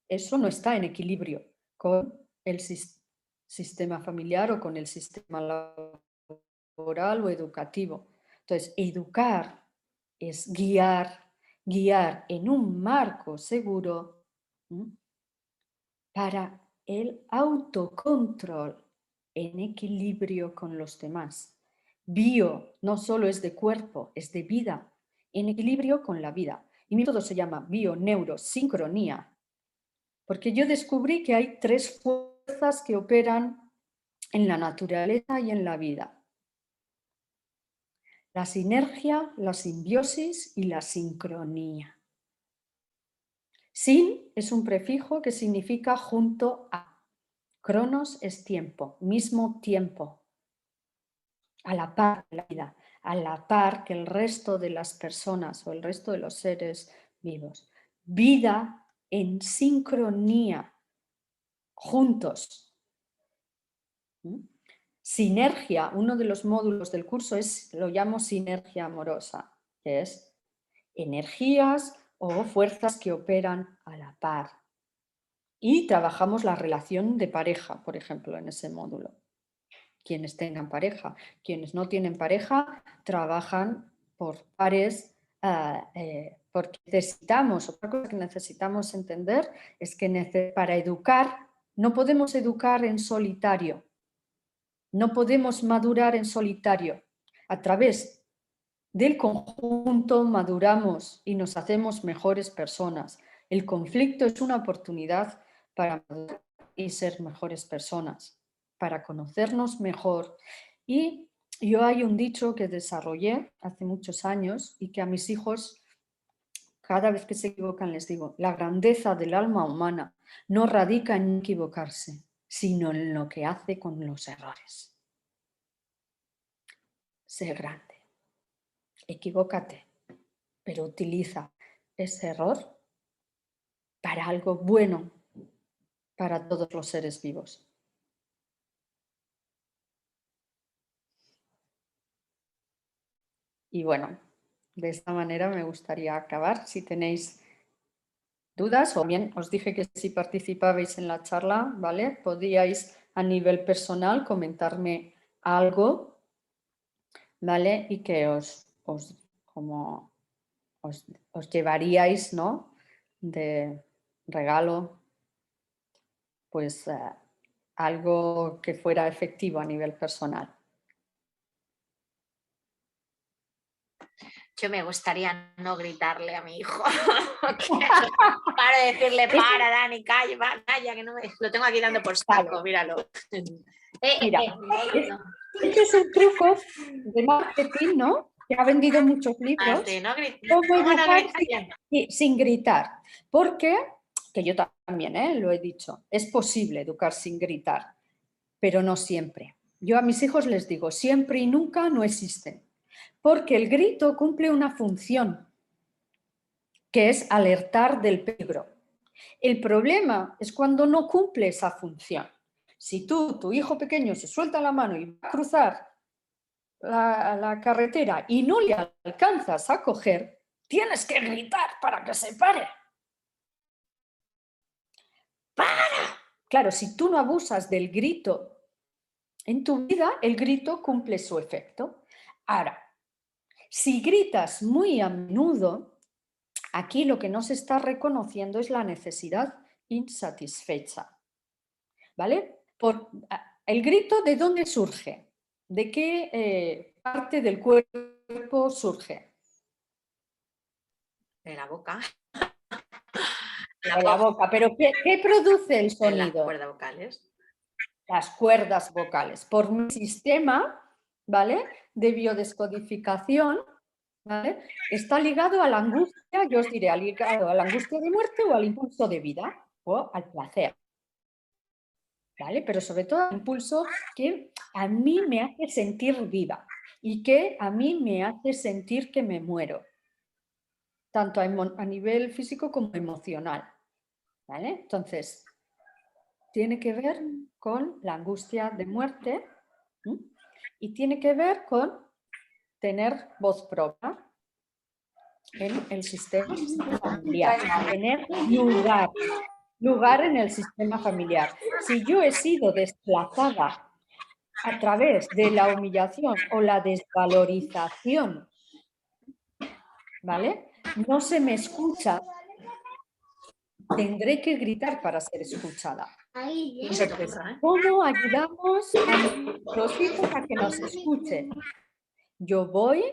eso no está en equilibrio con el sistema familiar o con el sistema laboral o educativo. Entonces, educar es guiar en un marco seguro para el autocontrol en equilibrio con los demás. Bio no solo es de cuerpo, es de vida, en equilibrio con la vida. Y mi método se llama bio-neurosincronía, porque yo descubrí que hay 3 fuerzas que operan en la naturaleza y en la vida: la sinergia, la simbiosis y la sincronía. Sin es un prefijo que significa junto a. Cronos es tiempo, mismo tiempo, a la par de la vida, a la par que el resto de las personas o el resto de los seres vivos. Vida en sincronía, juntos. Sinergia, uno de los módulos del curso lo llamo sinergia amorosa, que es energías o fuerzas que operan a la par. Y trabajamos la relación de pareja, por ejemplo, en ese módulo. Quienes tengan pareja, quienes no tienen pareja, trabajan por pares, porque necesitamos, otra cosa que necesitamos entender es que para educar, no podemos educar en solitario, no podemos madurar en solitario. A través del conjunto maduramos y nos hacemos mejores personas. El conflicto es una oportunidad para madurar y ser mejores personas, para conocernos mejor. Y yo hay un dicho que desarrollé hace muchos años y que a mis hijos, cada vez que se equivocan, les digo: la grandeza del alma humana no radica en equivocarse, sino en lo que hace con los errores. Sé grande, equivócate, pero utiliza ese error para algo bueno para todos los seres vivos. Y bueno, de esta manera me gustaría acabar. Si tenéis dudas, o bien os dije que si participabais en la charla, ¿vale? Podíais a nivel personal comentarme algo, ¿vale? Y que os llevaríais, ¿no? De regalo, pues algo que fuera efectivo a nivel personal. Yo me gustaría no gritarle a mi hijo. Para decirle: para, Dani, calla, que no me... Lo tengo aquí dando por saco, míralo. Mira, este es un truco de marketing, ¿no? Que ha vendido muchos libros. Cómo educar sin gritar. Porque, que yo también lo he dicho, es posible educar sin gritar, pero no siempre. Yo a mis hijos les digo: siempre y nunca no existen. Porque el grito cumple una función, que es alertar del peligro. El problema es cuando no cumple esa función. Si tu hijo pequeño se suelta la mano y va a cruzar la carretera y no le alcanzas a coger, tienes que gritar para que se pare. ¡Para! Claro, si tú no abusas del grito en tu vida, el grito cumple su efecto. Ahora, si gritas muy a menudo, aquí lo que no se está reconociendo es la necesidad insatisfecha. ¿Vale? El grito, ¿de dónde surge? ¿De qué parte del cuerpo surge? De la boca. De la boca. ¿Pero qué produce el sonido? Las cuerdas vocales. Las cuerdas vocales. Por un sistema, ¿vale?, de biodescodificación, ¿vale?, está ligado a la angustia, yo os diré, ligado a la angustia de muerte o al impulso de vida o al placer. ¿Vale? Pero sobre todo al impulso que a mí me hace sentir viva y que a mí me hace sentir que me muero, tanto a nivel físico como emocional. ¿Vale? Entonces, tiene que ver con la angustia de muerte, ¿sí?, y tiene que ver con tener voz propia en el sistema familiar, tener lugar en el sistema familiar. Si yo he sido desplazada a través de la humillación o la desvalorización, ¿vale?, no se me escucha, tendré que gritar para ser escuchada. No se te ocurra, ¿eh? ¿Cómo ayudamos a nuestros hijos a que nos escuchen? Yo voy,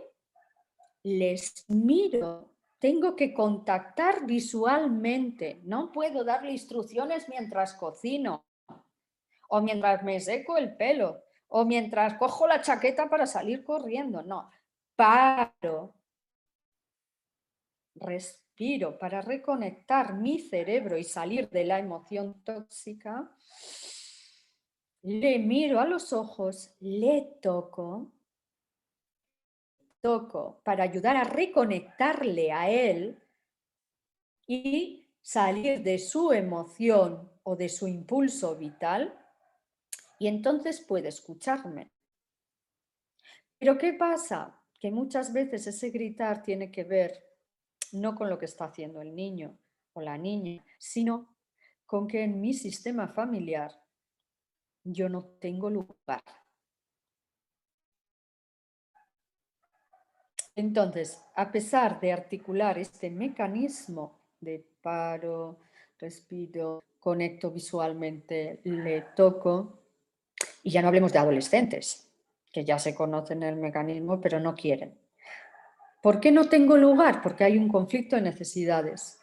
les miro, tengo que contactar visualmente, no puedo darle instrucciones mientras cocino, o mientras me seco el pelo, o mientras cojo la chaqueta para salir corriendo, no, paro, respiro para reconectar mi cerebro y salir de la emoción tóxica, le miro a los ojos, le toco para ayudar a reconectarle a él y salir de su emoción o de su impulso vital, y entonces puede escucharme. Pero ¿qué pasa? Que muchas veces ese gritar tiene que ver no con lo que está haciendo el niño o la niña, sino con que en mi sistema familiar yo no tengo lugar. Entonces, a pesar de articular este mecanismo de paro, respiro, conecto visualmente, le toco, y ya no hablemos de adolescentes, que ya se conocen el mecanismo, pero no quieren. ¿Por qué no tengo lugar? Porque hay un conflicto de necesidades.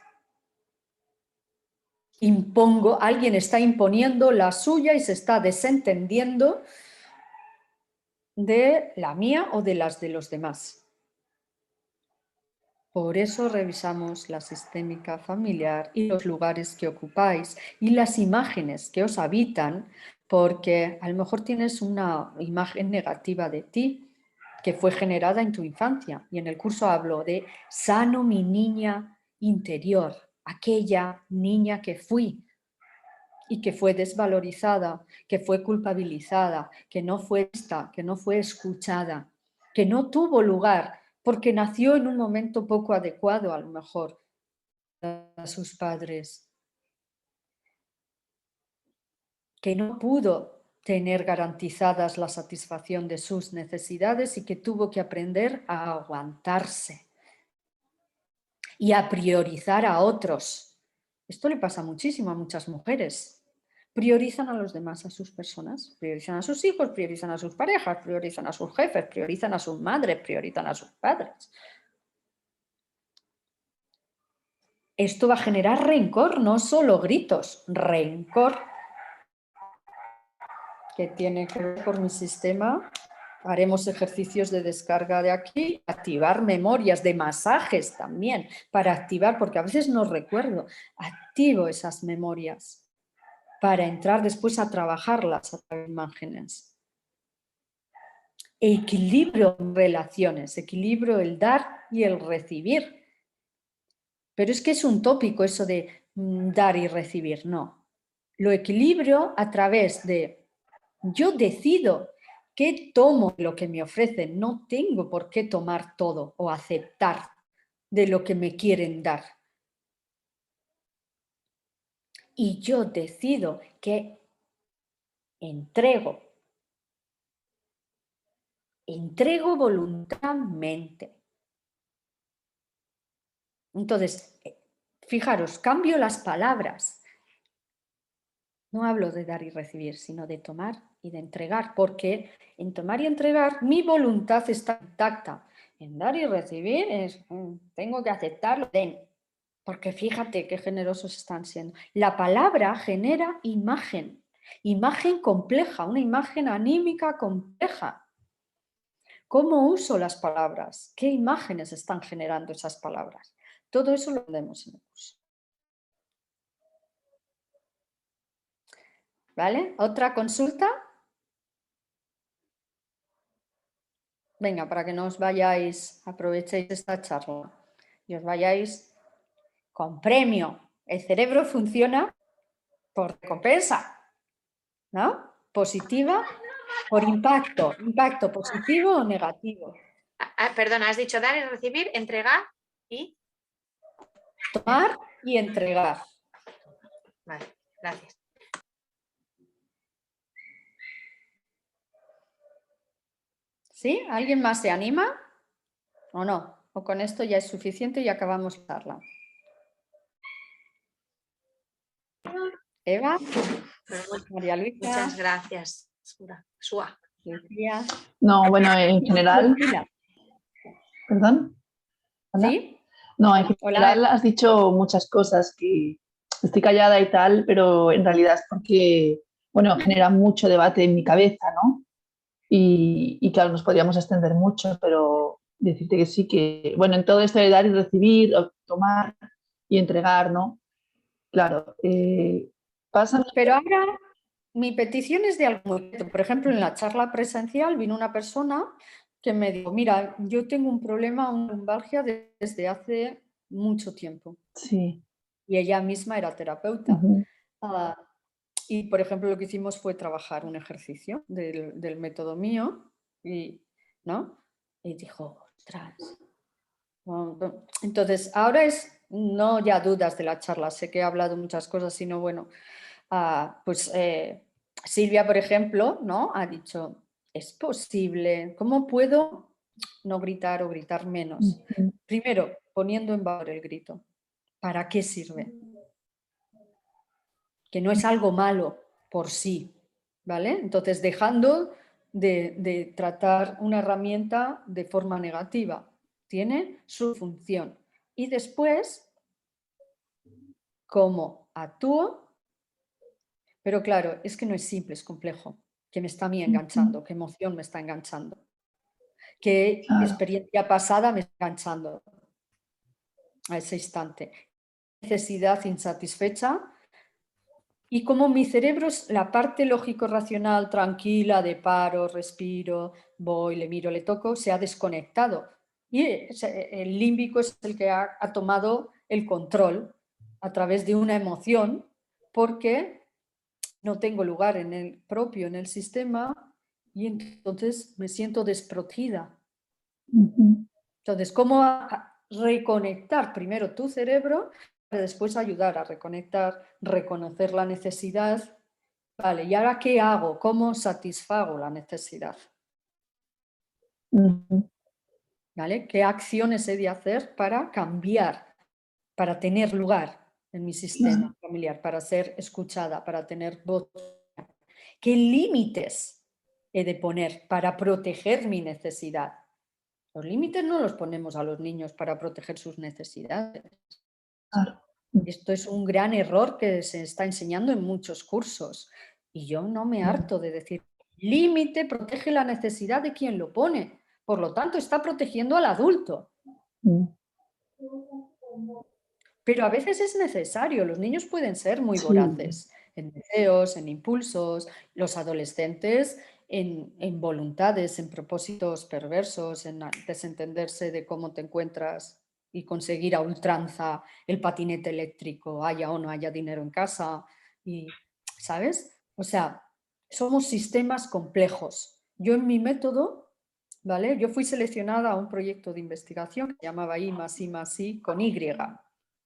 Alguien está imponiendo la suya y se está desentendiendo de la mía o de las de los demás. Por eso revisamos la sistémica familiar y los lugares que ocupáis y las imágenes que os habitan, porque a lo mejor tienes una imagen negativa de ti que fue generada en tu infancia. Y en el curso hablo de sano mi niña interior, aquella niña que fui y que fue desvalorizada, que fue culpabilizada, que no fue vista, que no fue escuchada, que no tuvo lugar porque nació en un momento poco adecuado a lo mejor a sus padres, que no pudo tener garantizadas la satisfacción de sus necesidades y que tuvo que aprender a aguantarse y a priorizar a otros. Esto le pasa muchísimo a muchas mujeres. Priorizan a los demás, a sus personas, priorizan a sus hijos, priorizan a sus parejas, priorizan a sus jefes, priorizan a sus madres, priorizan a sus padres. Esto va a generar rencor, no solo gritos, rencor, que tiene que ver con mi sistema. Haremos ejercicios de descarga de aquí, activar memorias, de masajes también, para activar, porque a veces no recuerdo, activo esas memorias para entrar después a trabajarlas a través de imágenes. Equilibrio en relaciones, equilibrio el dar y el recibir. Pero es que es un tópico eso de dar y recibir, no. Lo equilibrio a través de yo decido qué tomo de lo que me ofrecen, no tengo por qué tomar todo o aceptar de lo que me quieren dar. Y yo decido que entrego voluntariamente. Entonces, fijaros, cambio las palabras. No hablo de dar y recibir, sino de tomar y de entregar, porque en tomar y entregar mi voluntad está intacta. En dar y recibir tengo que aceptarlo, porque fíjate qué generosos están siendo. La palabra genera imagen, imagen compleja, una imagen anímica compleja. ¿Cómo uso las palabras? ¿Qué imágenes están generando esas palabras? Todo eso lo vemos en el curso. ¿Vale? ¿Otra consulta? Venga, para que no os vayáis, aprovechéis esta charla y os vayáis con premio. El cerebro funciona por recompensa, ¿no? Positiva por impacto. Impacto positivo o negativo. Perdona, has dicho dar y recibir, entregar y... Tomar y entregar. Vale, gracias. ¿Sí? ¿Alguien más se anima? ¿O no? ¿O con esto ya es suficiente y acabamos la charla? Eva, Bueno, María Luisa, muchas gracias, Sua. Lucía. No, bueno, en general, Lucila, perdón, ¿hola? ¿sí? No, en Hola, general has dicho muchas cosas que estoy callada y tal, pero en realidad es porque, bueno, genera mucho debate en mi cabeza, ¿no? Y claro, nos podríamos extender mucho, pero decirte que sí, que, bueno, en todo esto de dar y recibir, o tomar y entregar, ¿no? Claro, pasan. pero ahora mi petición es de algo concreto. Por ejemplo, en la charla presencial vino una persona que me dijo, mira, yo tengo un problema, una lumbalgia desde hace mucho tiempo. Sí. Y ella misma era terapeuta. Ujú. Y, por ejemplo, lo que hicimos fue trabajar un ejercicio del método mío, ¿no? Y dijo, ostras. Entonces, ahora no ya dudas de la charla, sé que he hablado muchas cosas, sino bueno, pues Silvia, por ejemplo, ¿no? Ha dicho, es posible, ¿cómo puedo no gritar o gritar menos? Ujú. Primero, poniendo en valor el grito. ¿Para qué sirve? Que no es algo malo por sí, ¿vale? Entonces, dejando de tratar una herramienta de forma negativa, tiene su función. Y después, cómo actúo, pero claro, es que no es simple, es complejo. ¿Qué me está a mí enganchando? ¿Qué emoción me está enganchando? ¿Qué Claro. experiencia pasada me está enganchando a ese instante? Necesidad insatisfecha. Y como mi cerebro es la parte lógico-racional, tranquila, de paro, respiro, voy, le miro, le toco, se ha desconectado. Y el límbico es el que ha tomado el control a través de una emoción, porque no tengo lugar en el propio, en el sistema, y entonces me siento desprotegida. Ujú. Entonces, ¿cómo reconectar primero tu cerebro para después ayudar a reconectar, reconocer la necesidad? Vale, ¿y ahora qué hago? ¿Cómo satisfago la necesidad? Ujú. ¿Vale? ¿Qué acciones he de hacer para cambiar, para tener lugar en mi sistema Claro. familiar, para ser escuchada, para tener voz? ¿Qué límites he de poner para proteger mi necesidad? Los límites no los ponemos a los niños para proteger sus necesidades. Claro. Esto es un gran error que se está enseñando en muchos cursos. Y yo no me harto de decir, límite protege la necesidad de quien lo pone. Por lo tanto, está protegiendo al adulto. Mm. Pero a veces es necesario. Los niños pueden ser muy Sí. voraces en deseos, en impulsos. Los adolescentes en voluntades, en propósitos perversos, en desentenderse de cómo te encuentras y conseguir a ultranza el patinete eléctrico, haya o no haya dinero en casa. Y, ¿sabes? O sea, somos sistemas complejos. Yo en mi método, ¿vale? Yo fui seleccionada a un proyecto de investigación que se llamaba I más I más I con Y,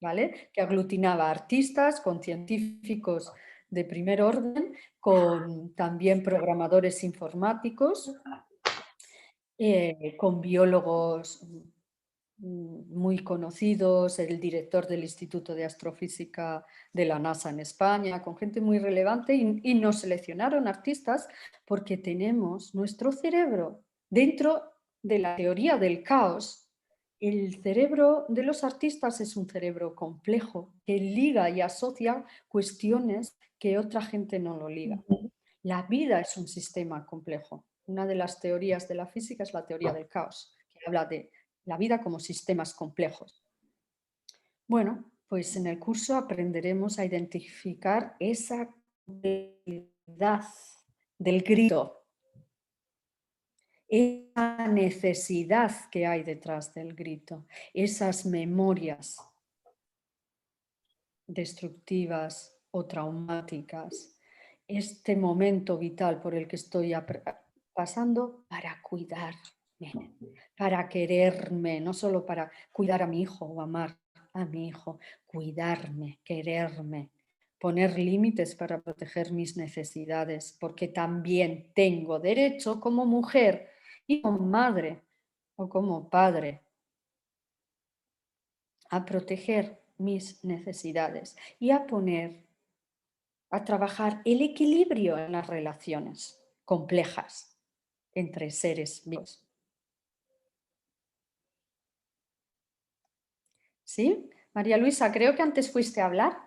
¿vale? Que aglutinaba artistas con científicos de primer orden, con también programadores informáticos, con biólogos muy conocidos, el director del Instituto de Astrofísica de la NASA en España, con gente muy relevante, y nos seleccionaron artistas porque tenemos nuestro cerebro dentro de la teoría del caos. El cerebro de los artistas es un cerebro complejo que liga y asocia cuestiones que otra gente no lo liga. La vida es un sistema complejo. Una de las teorías de la física es la teoría del caos, que habla de la vida como sistemas complejos. Bueno, pues en el curso aprenderemos a identificar esa complejidad del grito, esa necesidad que hay detrás del grito, esas memorias destructivas o traumáticas, este momento vital por el que estoy pasando para cuidarme, para quererme, no solo para cuidar a mi hijo o amar a mi hijo, cuidarme, quererme, poner límites para proteger mis necesidades, porque también tengo derecho como mujer y como madre o como padre a proteger mis necesidades y a poner a trabajar el equilibrio en las relaciones complejas entre seres vivos. ¿Sí? María Luisa, creo que antes fuiste a hablar.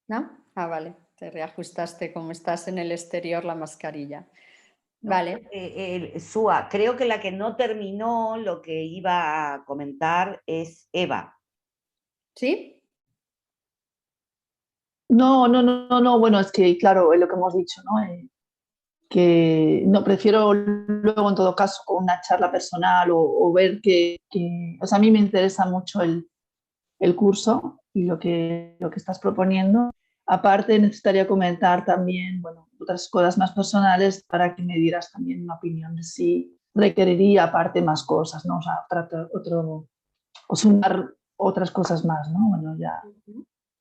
¿No? Ah, vale, te reajustaste como estás en el exterior la mascarilla. No, Vale. Sua, creo que la que no terminó lo que iba a comentar es Eva. ¿Sí? No, bueno, es que claro, es lo que hemos dicho, ¿no? Que no, prefiero luego en todo caso con una charla personal o ver o sea, a mí me interesa mucho el curso y lo que estás proponiendo. Aparte, necesitaría comentar también, bueno, otras cosas más personales para que me dieras también una opinión de si requeriría aparte más cosas, ¿no? O sea, o sumar otras cosas más, ¿no? Bueno, ya.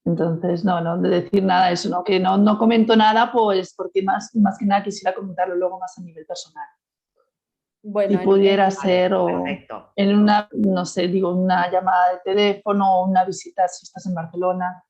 Entonces, no de decir nada de eso, ¿no? Que no comento nada, pues porque más que nada quisiera comentarlo luego más a nivel personal. Bueno, Si pudiera ser Perfecto. en una, no sé, digo, una llamada de teléfono o una visita si estás en Barcelona,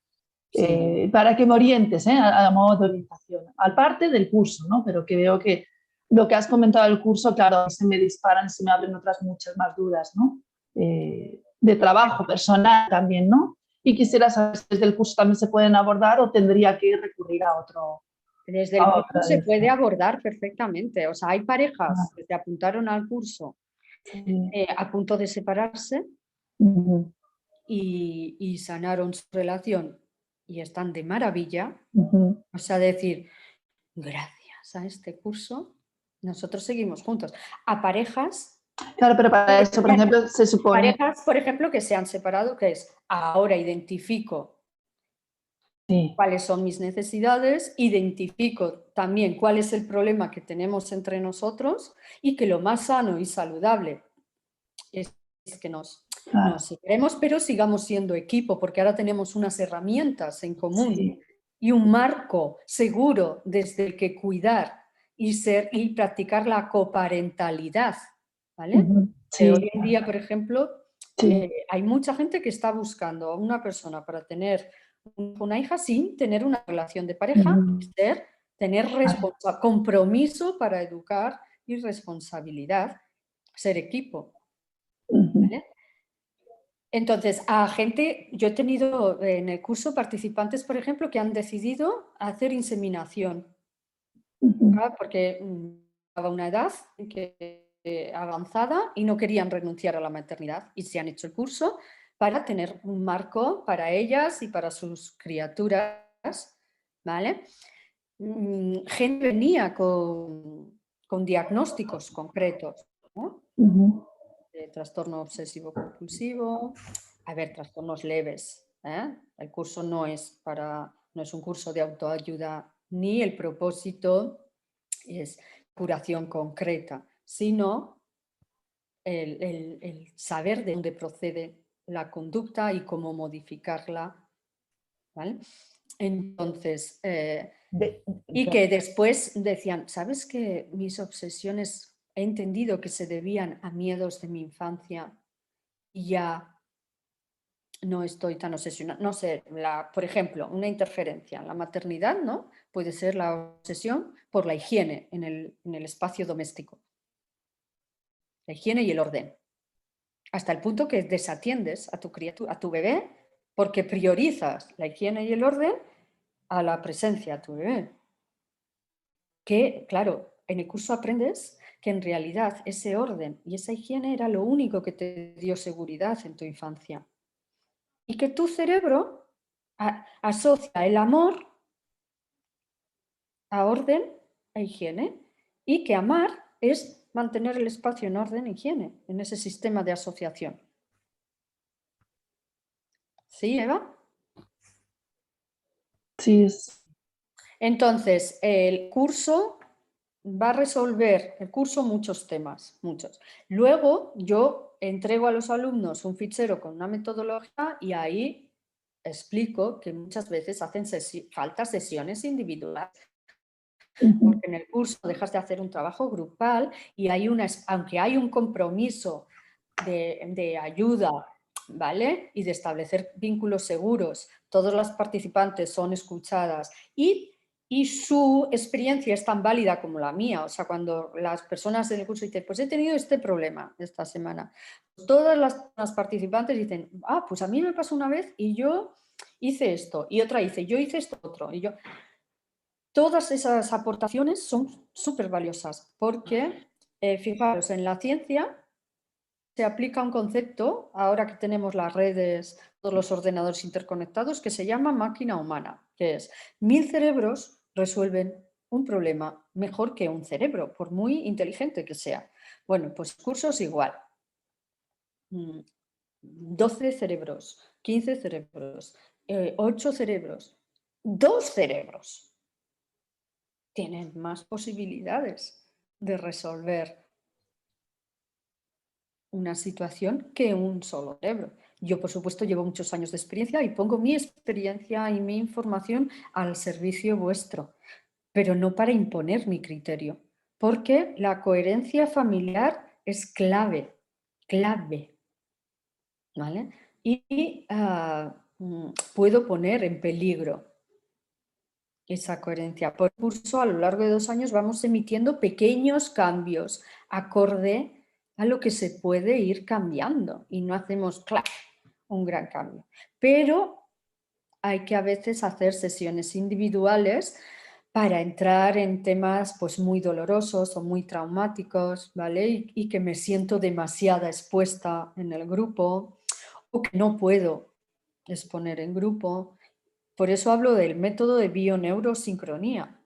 sí. para que me orientes, a modo de orientación. Aparte del curso, ¿no? Pero que veo que lo que has comentado del curso, claro, se me disparan, se me abren otras muchas más dudas, ¿no? De trabajo personal también, ¿no? Y quisiera saber si desde el curso también se pueden abordar o tendría que recurrir a otro. Desde el curso se puede abordar perfectamente. O sea, hay parejas que se apuntaron al curso a punto de separarse y sanaron su relación y están de maravilla. O sea, decir, gracias a este curso, nosotros seguimos juntos. A parejas... Claro, pero para eso, por ejemplo, se supone... Parejas, por ejemplo, que se han separado, que es ahora identifico cuáles son mis necesidades, identifico también cuál es el problema que tenemos entre nosotros y que lo más sano y saludable es que nos separemos, pero sigamos siendo equipo, porque ahora tenemos unas herramientas en común y un marco seguro desde el que cuidar y practicar la coparentalidad, ¿vale? Hoy en día, por ejemplo, hay mucha gente que está buscando a una persona para tener una hija sin tener una relación de pareja, tener compromiso para educar y responsabilidad, ser equipo. ¿Vale? Entonces, yo he tenido en el curso participantes, por ejemplo, que han decidido hacer inseminación, ¿verdad? Porque a una edad avanzada y no querían renunciar a la maternidad y se han hecho el curso para tener un marco para ellas y para sus criaturas, ¿vale? Gente venía con diagnósticos concretos, ¿no? De trastorno obsesivo-compulsivo, a ver, trastornos leves, ¿eh? El curso no es un curso de autoayuda, ni el propósito es curación concreta, sino el saber de dónde procede la conducta y cómo modificarla, ¿vale? Entonces, y que después decían, ¿sabes que mis obsesiones he entendido que se debían a miedos de mi infancia y ya no estoy tan obsesionada? No sé, por ejemplo, una interferencia en la maternidad, ¿no? Puede ser la obsesión por la higiene en el espacio doméstico. La higiene y el orden. Hasta el punto que desatiendes a tu criatura, a tu bebé, porque priorizas la higiene y el orden a la presencia de tu bebé. Que, claro, en el curso aprendes que en realidad ese orden y esa higiene era lo único que te dio seguridad en tu infancia. Y que tu cerebro asocia el amor a orden, a higiene, y que amar es mantener el espacio en orden e higiene, en ese sistema de asociación. ¿Sí, Eva? Sí. Entonces, el curso va a resolver, muchos temas, muchos. Luego, yo entrego a los alumnos un fichero con una metodología y ahí explico que muchas veces hacen falta sesiones individuales, porque en el curso dejas de hacer un trabajo grupal y aunque hay un compromiso de ayuda ¿vale? Y de establecer vínculos seguros. Todas las participantes son escuchadas y su experiencia es tan válida como la mía. O sea, cuando las personas en el curso dicen, pues he tenido este problema esta semana, todas las participantes dicen, ah, pues a mí me pasó una vez y yo hice esto, y otra dice, yo hice esto otro, y yo... Todas esas aportaciones son súper valiosas porque, fijaros, en la ciencia se aplica un concepto, ahora que tenemos las redes, todos los ordenadores interconectados, que se llama máquina humana, que es 1000 cerebros resuelven un problema mejor que un cerebro, por muy inteligente que sea. Bueno, pues cursos igual. 12 cerebros, 15 cerebros, 8 cerebros, 2 cerebros tienen más posibilidades de resolver una situación que un solo cerebro. Yo, por supuesto, llevo muchos años de experiencia y pongo mi experiencia y mi información al servicio vuestro, pero no para imponer mi criterio, porque la coherencia familiar es clave, ¿vale? Y puedo poner en peligro esa coherencia. Por curso, a lo largo de 2 años, vamos emitiendo pequeños cambios acorde a lo que se puede ir cambiando y no hacemos, claro, un gran cambio. Pero hay que a veces hacer sesiones individuales para entrar en temas pues, muy dolorosos o muy traumáticos, ¿vale? Y que me siento demasiado expuesta en el grupo o que no puedo exponer en grupo. Por eso hablo del método de bioneurosincronía,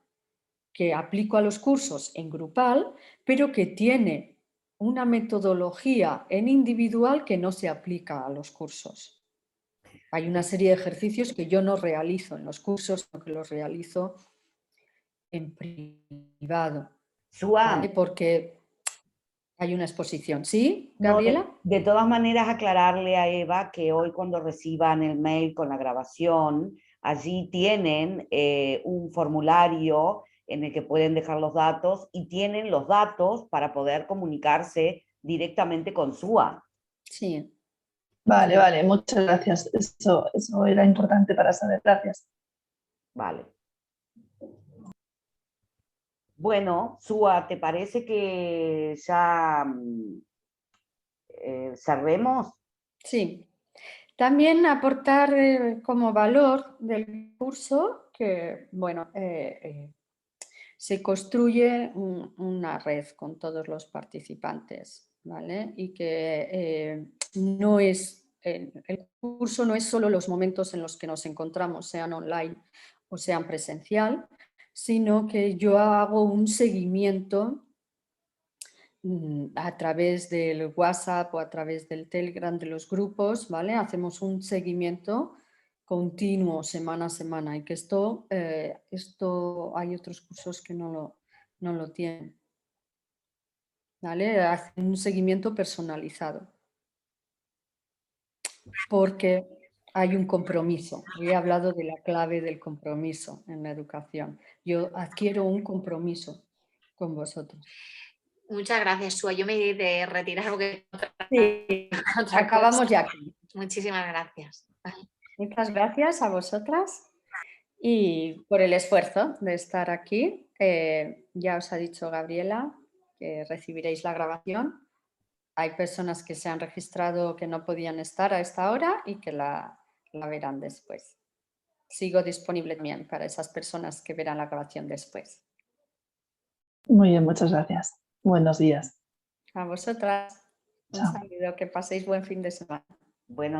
que aplico a los cursos en grupal, pero que tiene una metodología en individual que no se aplica a los cursos. Hay una serie de ejercicios que yo no realizo en los cursos, sino que los realizo en privado, ¿vale? Porque hay una exposición. ¿Sí, Gabriela? No, de todas maneras, aclararle a Eva que hoy cuando reciban el mail con la grabación, allí tienen un formulario en el que pueden dejar los datos y tienen los datos para poder comunicarse directamente con SUA. Sí. Vale, vale, muchas gracias. Eso era importante para saber. Gracias. Vale. Bueno, SUA, ¿te parece que ya cerremos? Sí. También aportar como valor del curso que, bueno, se construye una red con todos los participantes, ¿vale? Y que no es, el curso no es solo los momentos en los que nos encontramos, sean online o sean presencial, sino que yo hago un seguimiento a través del WhatsApp o a través del Telegram de los grupos, ¿vale? Hacemos un seguimiento continuo semana a semana y que esto hay otros cursos que no lo tienen, ¿vale? Hacen un seguimiento personalizado porque hay un compromiso. He hablado de la clave del compromiso en la educación. Yo adquiero un compromiso con vosotros. Muchas gracias, Sua. Yo me iré de retirar porque Sí, acabamos ya aquí. Muchísimas gracias. Muchas gracias a vosotras y por el esfuerzo de estar aquí. Ya os ha dicho Gabriela que recibiréis la grabación. Hay personas que se han registrado que no podían estar a esta hora y que la verán después. Sigo disponible también para esas personas que verán la grabación después. Muy bien, muchas gracias. Buenos días. A vosotras, un Chao. saludo, que paséis buen fin de semana. Buenos